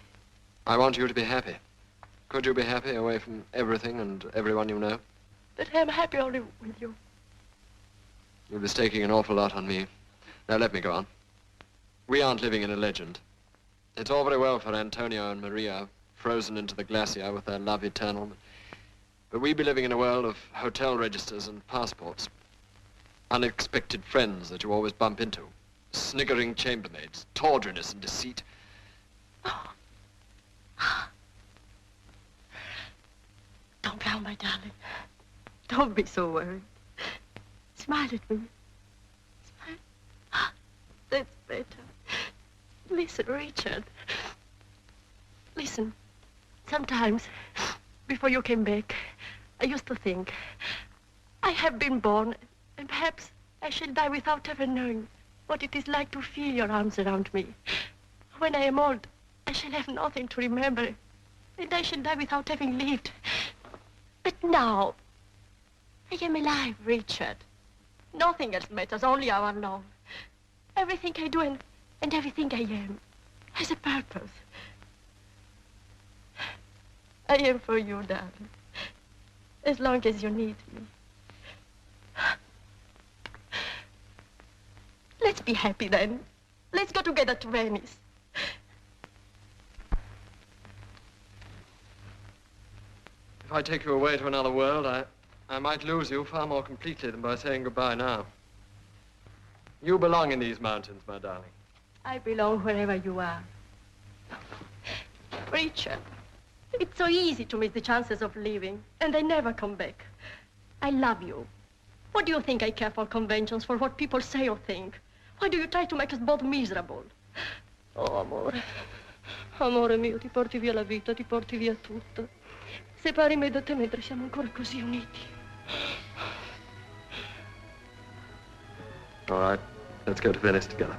I want you to be happy. Could you be happy away from everything and everyone you know? But I'm happy only with you. You'll be staking an awful lot on me. Now let me go on. We aren't living in a legend. It's all very well for Antonio and Maria, frozen into the glacier with their love eternal. But we be living in a world of hotel registers and passports. Unexpected friends that you always bump into. Sniggering chambermaids, tawdriness and deceit. Don't laugh, my darling. Don't be so worried. Smile at me. Smile. That's better. Listen, Richard. Listen. Sometimes, before you came back, I used to think, I have been born, and perhaps I shall die without ever knowing what it is like to feel your arms around me. When I am old, I shall have nothing to remember, and I shall die without having lived. But now, I am alive, Richard. Nothing else matters, only our love. Everything I do and everything I am has a purpose. I am for you, darling, as long as you need me. Let's be happy then. Let's go together to Venice. If I take you away to another world, I might lose you far more completely than by saying goodbye now. You belong in these mountains, my darling. I belong wherever you are. Richard, it's so easy to miss the chances of living, and they never come back. I love you. What do you think I care for conventions, for what people say or think? Why do you try to make us both miserable? Oh, amore. Amore mio, ti porti via la vita, ti porti via tutto. Separi me da te mentre siamo ancora così uniti. All right, let's go to Venice together.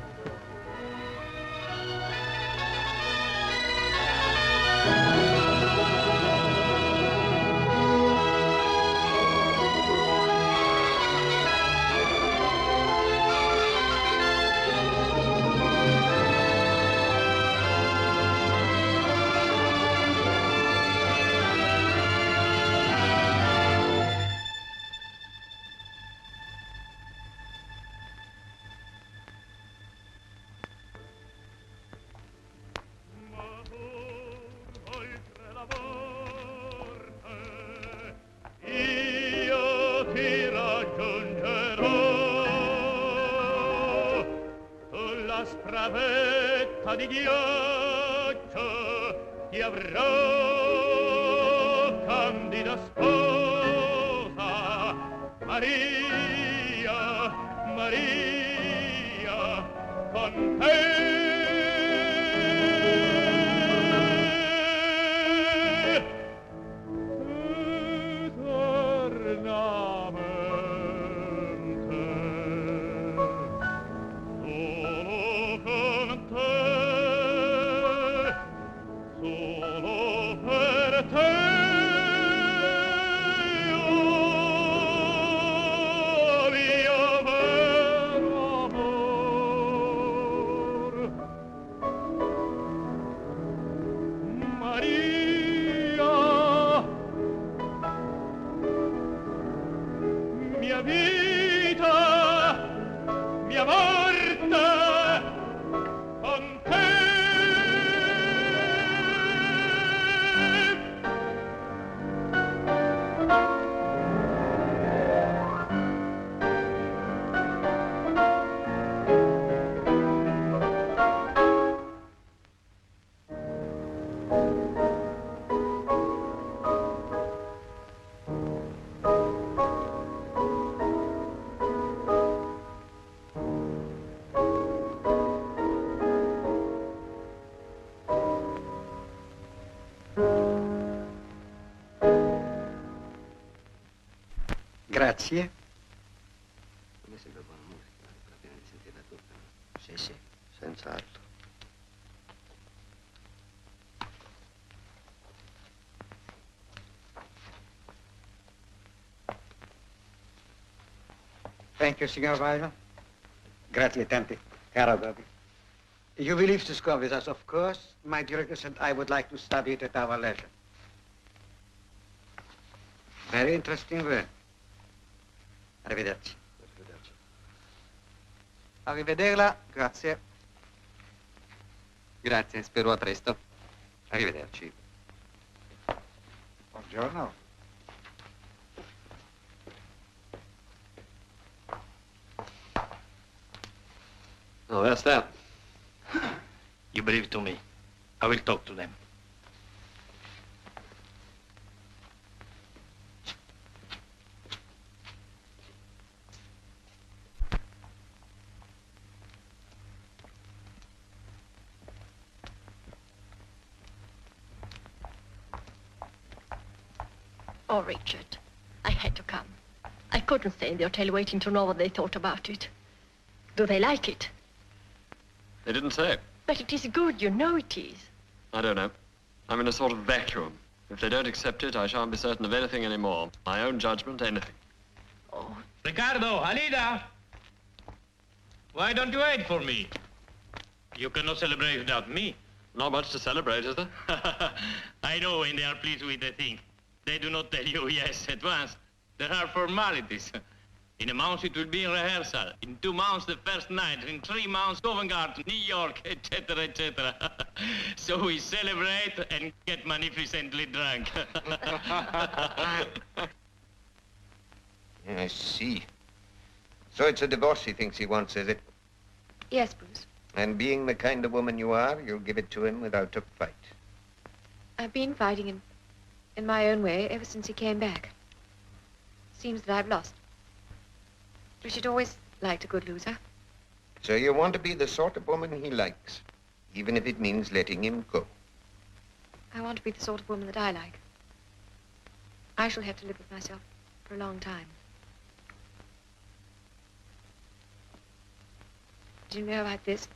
Stravetta di ghiaccio ti avrò, candida sposa, Maria, Maria, con te. Grazie. Mi sembra buona musica, proprio di sentirla tutta, no? Sì, sì. Senz'altro. Thank you, Signor Weiler. Grazie tante, caro Bobby. You will leave to school with us, of course. My directors and I would like to study it at our leisure. Very interesting work. Arrivederci. Arrivederci. Arrivederla, grazie. Grazie, spero a presto. Arrivederci. Buongiorno. Oh, that's that. You believe to me. I will talk to them. Oh, Richard, I had to come. I couldn't stay in the hotel waiting to know what they thought about it. Do they like it? They didn't say. But it is good, you know it is. I don't know. I'm in a sort of vacuum. If they don't accept it, I shan't be certain of anything anymore. My own judgment, anything. Oh, Ricardo, Alida! Why don't you wait for me? You cannot celebrate without me. Not much to celebrate, is there? I know when they are pleased with a thing. They do not tell you yes at once. There are formalities. In a month it will be in rehearsal. In 2 months the first night. In 3 months Covent Garden, New York, etc., etc. So we celebrate and get magnificently drunk. I see. So it's a divorce he thinks he wants, is it? Yes, Bruce. And being the kind of woman you are, you'll give it to him without a fight. I've been fighting in my own way ever since he came back. Seems that I've lost. Richard always liked a good loser. So you want to be the sort of woman he likes, even if it means letting him go. I want to be the sort of woman that I like. I shall have to live with myself for a long time. Do you know about this?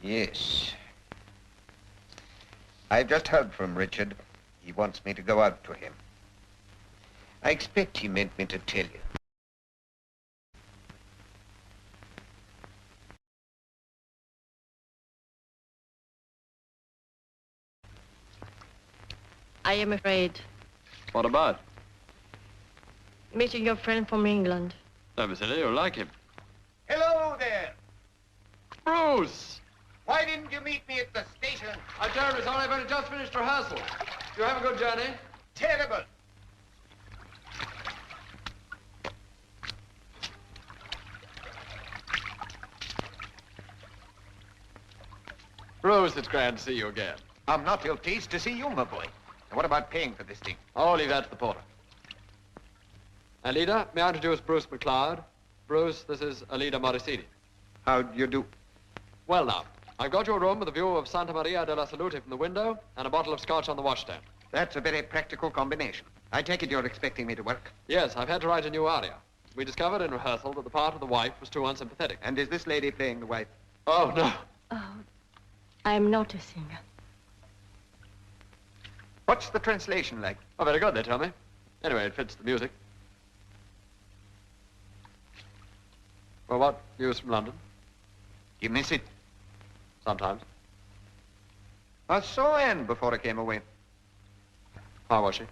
Yes. I've just heard from Richard. He wants me to go out to him. I expect he meant me to tell you. I am afraid. What about? Meeting your friend from England. Don't be silly, you'll like him. Hello there. Bruce! Why didn't you meet me at the station? I'm terribly sorry, I've only just finished rehearsal. You have a good journey? Terrible. Bruce, it's grand to see you again. I'm not ill pleased to see you, my boy. Now, what about paying for this thing? I'll leave that to the porter. Alida, may I introduce Bruce McLeod? Bruce, this is Alida Morosini. How do you do? Well now, I've got your room with a view of Santa Maria della Salute from the window and a bottle of scotch on the washstand. That's a very practical combination. I take it you're expecting me to work. Yes, I've had to write a new aria. We discovered in rehearsal that the part of the wife was too unsympathetic. And is this lady playing the wife? Oh, no. Oh, I am not a singer. What's the translation like? Oh, very good, they tell me. Anyway, it fits the music. Well, what news from London? You miss it? Sometimes. I saw Anne before I came away. How was she?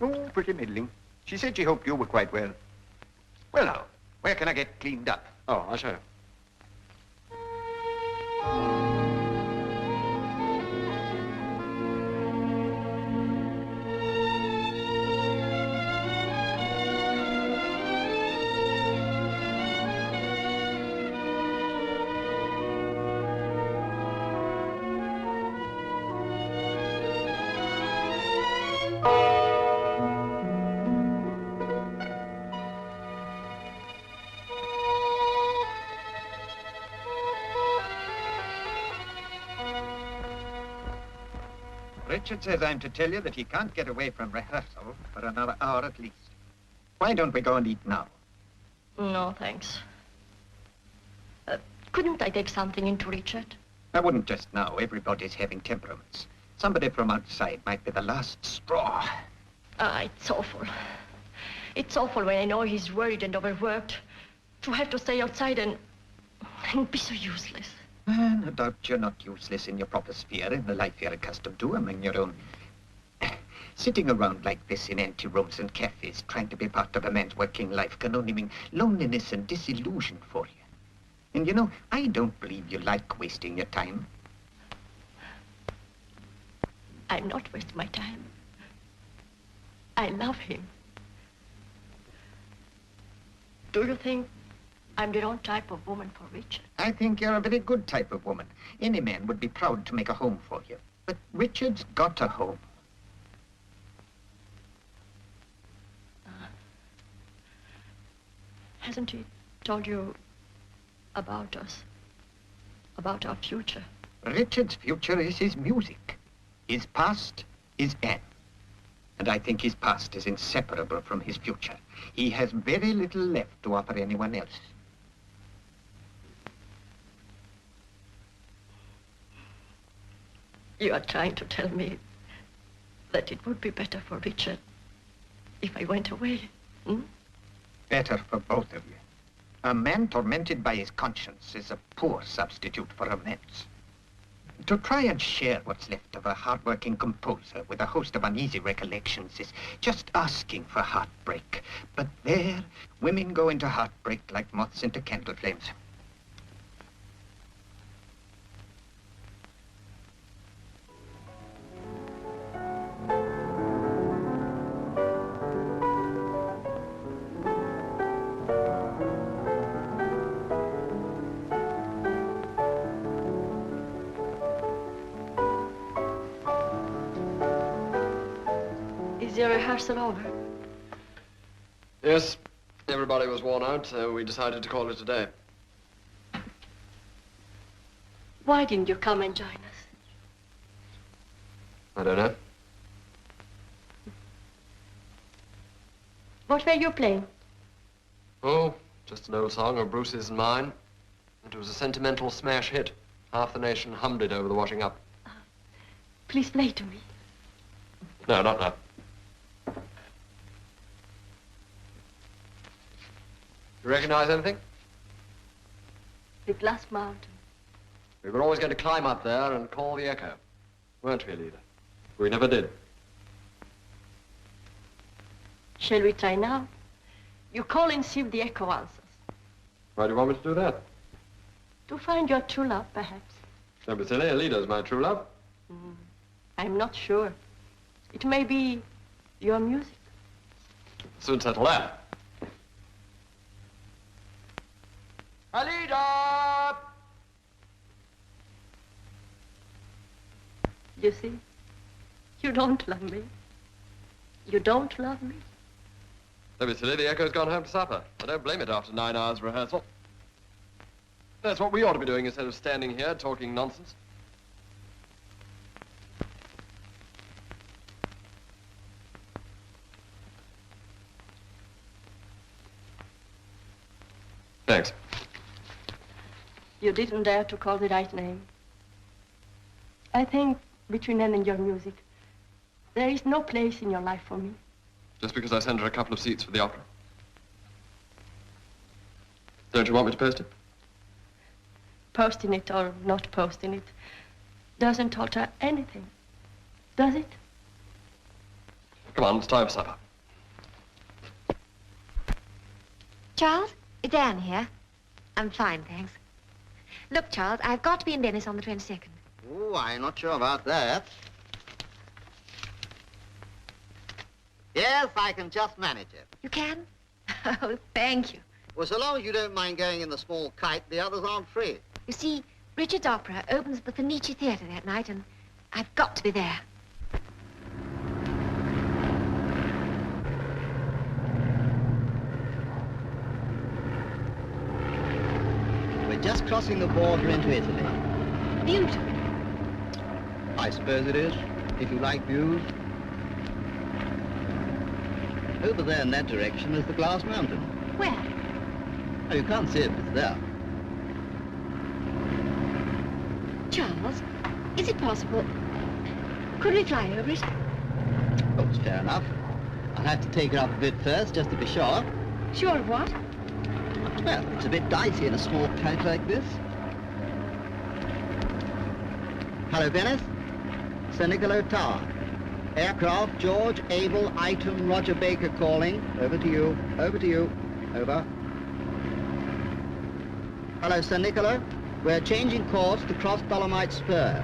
Oh, pretty middling. She said she hoped you were quite well. Well, now, where can I get cleaned up? Oh, I'll show you. Richard says I'm to tell you that he can't get away from rehearsal for another hour at least. Why don't we go and eat now? No, thanks. Couldn't I take something into Richard? I wouldn't just now. Everybody's having temperaments. Somebody from outside might be the last straw. It's awful. It's awful when I know he's worried and overworked to have to stay outside and be so useless. No doubt you're not useless in your proper sphere, in the life you're accustomed to among your own. Sitting around like this in empty rooms and cafes, trying to be part of a man's working life can only mean loneliness and disillusion for you. And you know, I don't believe you like wasting your time. I'm not wasting my time. I love him. Do you think I'm the wrong type of woman for Richard? I think you're a very good type of woman. Any man would be proud to make a home for you. But Richard's got a home. Hasn't he told you about us? About our future? Richard's future is his music. His past is Anne. And I think his past is inseparable from his future. He has very little left to offer anyone else. You are trying to tell me that it would be better for Richard if I went away, hmm? Better for both of you. A man tormented by his conscience is a poor substitute for romance. To try and share what's left of a hard-working composer with a host of uneasy recollections is just asking for heartbreak. But there, women go into heartbreak like moths into candle flames. Is your rehearsal over? Yes, everybody was worn out, so we decided to call it a day. Why didn't you come and join us? I don't know. What were you playing? Oh, just an old song of Bruce's and mine. It was a sentimental smash hit. Half the nation hummed it over the washing up. Please play to me. No, not now. You recognize anything? The Glass Mountain. We were always going to climb up there and call the echo. Weren't we, Leader? We never did. Shall we try now? You call and see if the echo answers. Why do you want me to do that? To find your true love, perhaps. Don't be silly. Leader's my true love. I'm not sure. It may be your music. Soon settle that. Alida! You see, you don't love me. You don't love me. Don't be silly. The echo's gone home to supper. I don't blame it after 9 hours rehearsal. That's what we ought to be doing instead of standing here talking nonsense. Thanks. You didn't dare to call the right name. I think between Anne and your music, there is no place in your life for me. Just because I sent her a couple of seats for the opera. Don't you want me to post it? Posting it or not posting it doesn't alter anything, does it? Come on, it's time for supper. Charles, it's Anne here. I'm fine, thanks. Look, Charles, I've got to be in Venice on the 22nd. Oh, I'm not sure about that. Yes, I can just manage it. You can? Oh, thank you. Well, so long as you don't mind going in the small kite, the others aren't free. You see, Richard's opera opens at the Fenice Theatre that night, and I've got to be there. We're just crossing the border into Italy. Beautiful. I suppose it is. if you like views. Over there in that direction is the Glass Mountain. Where? Oh, you can't see it, but it's there. Charles, is it possible? Could we fly over it? Oh, it's fair enough. I'll have to take it up a bit first, just to be sure. Sure of what? Well, it's a bit dicey in a small kite like this. Hello, Venice. Sir Niccolo Tower. Aircraft, George, Abel, Item, Roger Baker calling. Over to you. Over to you. Over. Hello, Sir Niccolo. We're changing course to cross Dolomite Spur.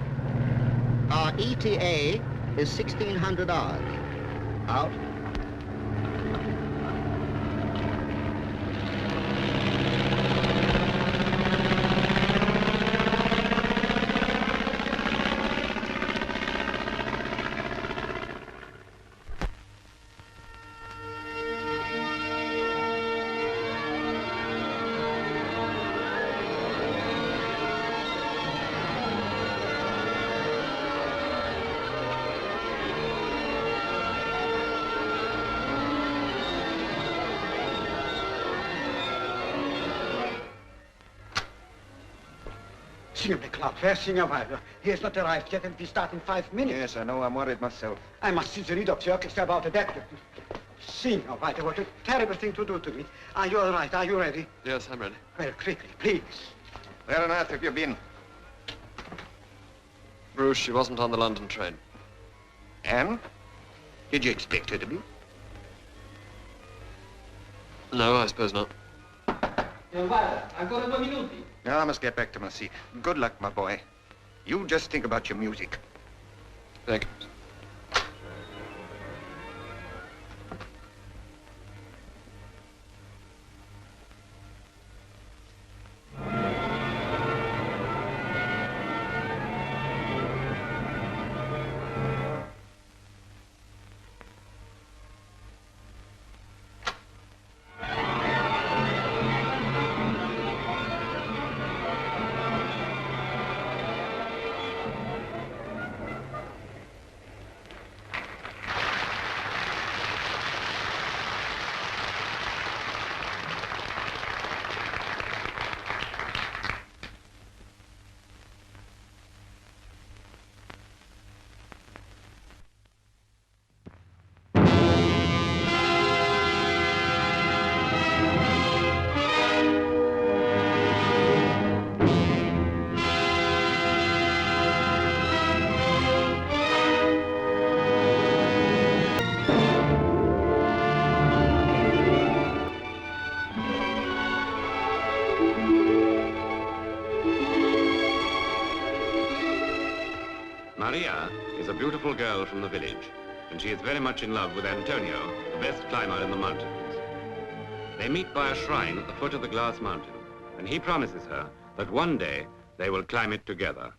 Our ETA is 1600 hours. Out. Signor McLaughlin, Signor Wilder, he has not arrived yet and we start in 5 minutes. Yes, I know. I'm worried myself. I must see the redox orchestra about the deck. Signor Wilder, what a terrible thing to do to me. Are you all right? Are you ready? Yes, I'm ready. Well, quickly, please. Where on earth have you been? Bruce, she wasn't on the London train. Anne? Did you expect her to be? No, I suppose not. Ancora 2 minuti. Now I must get back to my seat. Good luck, my boy. You just think about your music. Thank you. Maria is a beautiful girl from the village, and she is very much in love with Antonio, the best climber in the mountains. They meet by a shrine at the foot of the Glass Mountain, and he promises her that one day they will climb it together.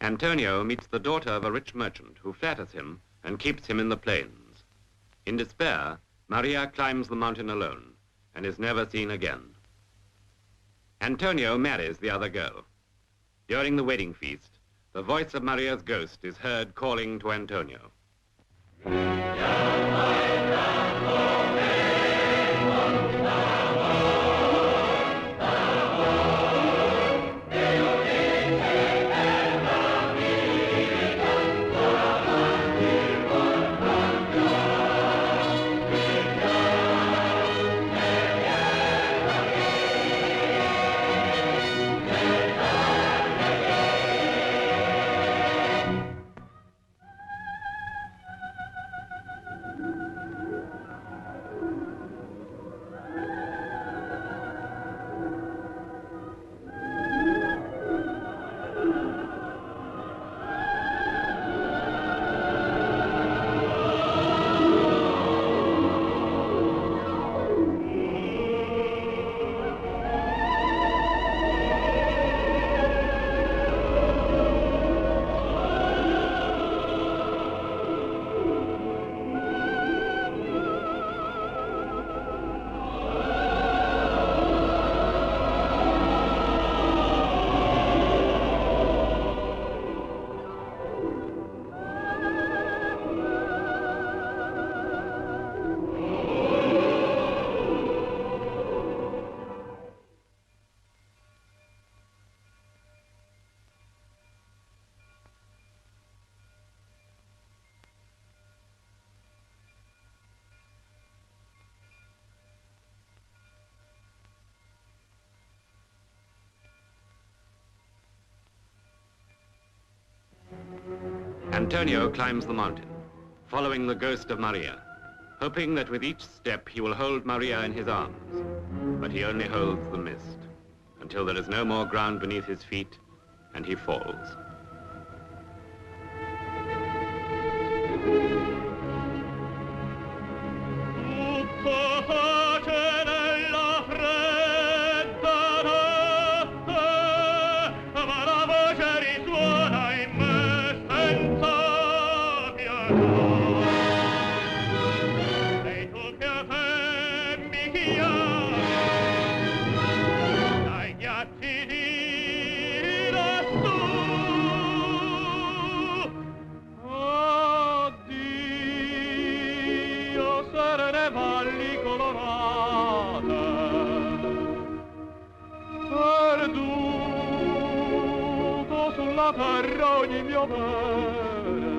Antonio meets the daughter of a rich merchant who flatters him and keeps him in the plains. In despair, Maria climbs the mountain alone and is never seen again. Antonio marries the other girl. During the wedding feast, the voice of Maria's ghost is heard calling to Antonio. Antonio climbs the mountain, following the ghost of Maria, hoping that with each step he will hold Maria in his arms. But he only holds the mist, until there is no more ground beneath his feet, and he falls. terra ogni mio bene.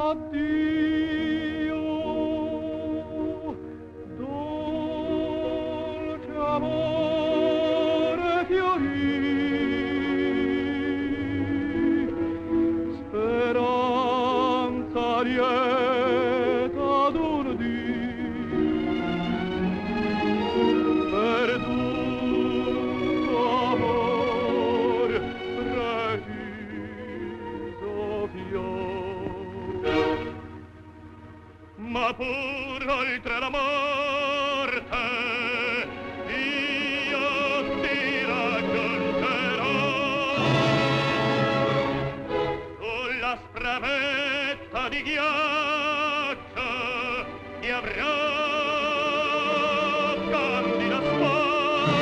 Addio, dolce amore fiorì, speranza lieta d'un dì. Ma pur oltre la morte io ti raggiungerò sulla spravetta di ghiaccio ti avrò candida sposa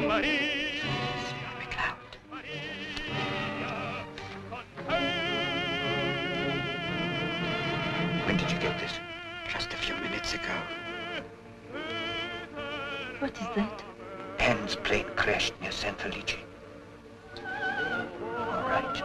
Maria con te. When did you get this? Just a few minutes ago. What is that? Anne's plane crashed near San Felice. All right.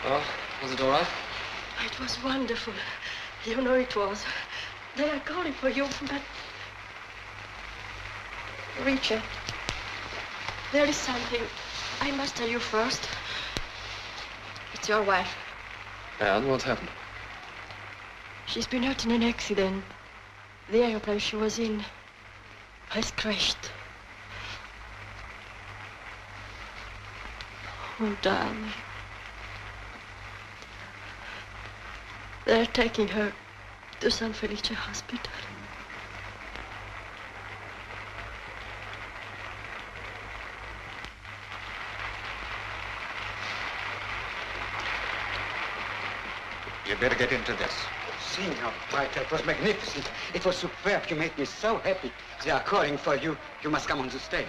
Oh, was it all right? It was wonderful. You know it was. They are calling for you, but... Richard, there is something I must tell you first. It's your wife. And what's happened? She's been hurt in an accident. The airplane she was in has crashed. Oh, darling. They're taking her to San Felice Hospital. You'd better get into this. Signor White, it was magnificent. It was superb. You made me so happy. They are calling for you. You must come on the stage.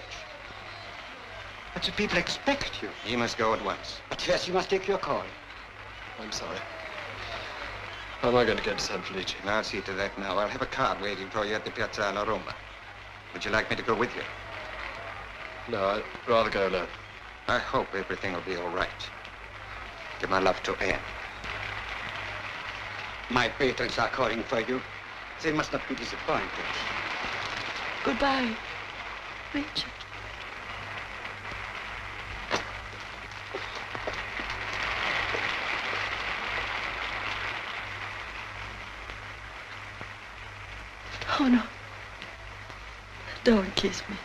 But the people expect you. You must go at once. But first you must take your call. I'm sorry. How am I going to get to San Felice? I'll see to that now. I'll have a card waiting for you at the Piazza alla Roma. Would you like me to go with you? No, I'd rather go alone. I hope everything will be all right. Give my love to Anne. My patrons are calling for you. They must not be disappointed. Goodbye, Richard. Oh, no. Don't kiss me.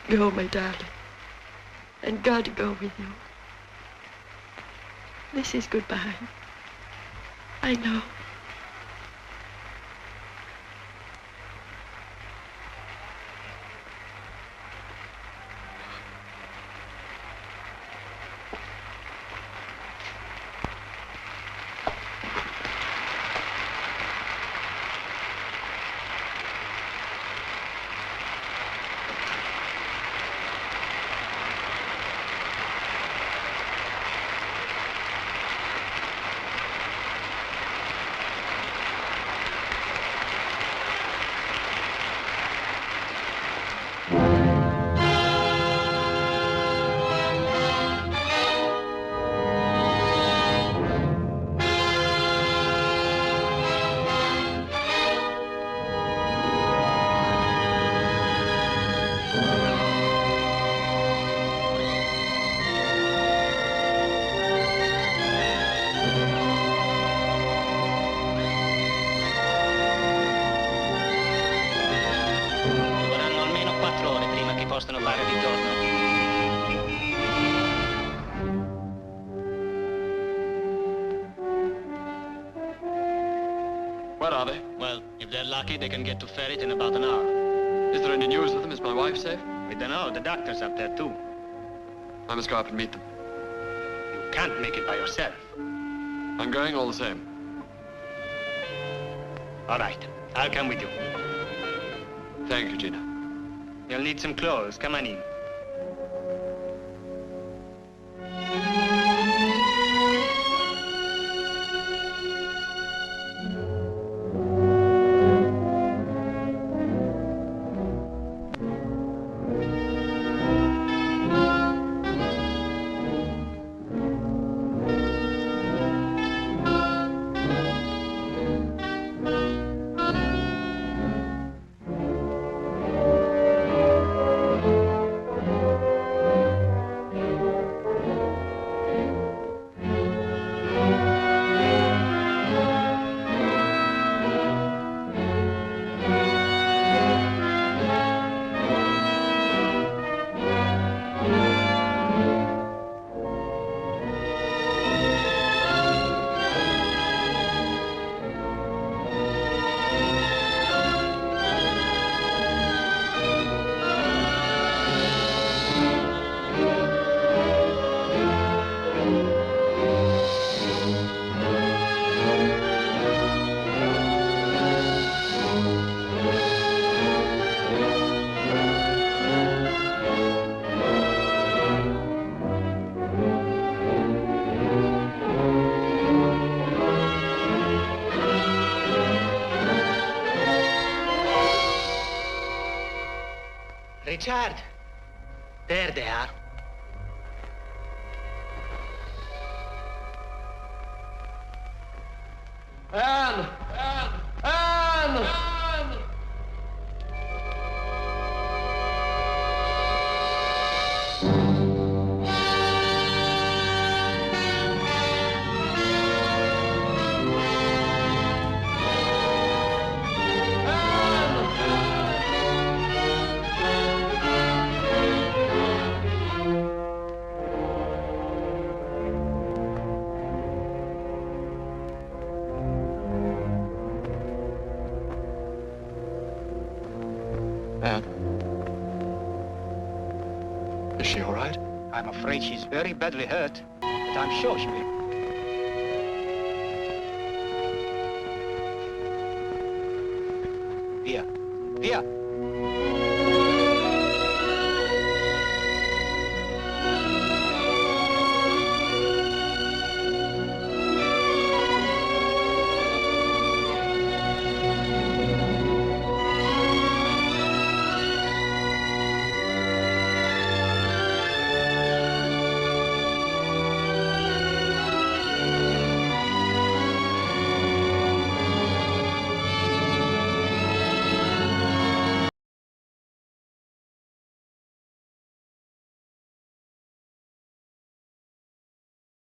Go, my darling. And God go with you. This is goodbye. I know. Where are they? Well, if they're lucky, they can get to Ferret in about an hour. Is there any news of them? Is my wife safe? We don't know. The doctor's up there, too. I must go up and meet them. You can't make it by yourself. I'm going all the same. All right. I'll come with you. Thank you, Gina. You'll need some clothes. Come on in. Richard, there they are. Anne! Anne! Anne! Anne? Is she all right? I'm afraid she's very badly hurt, but I'm sure she will. Via. Via.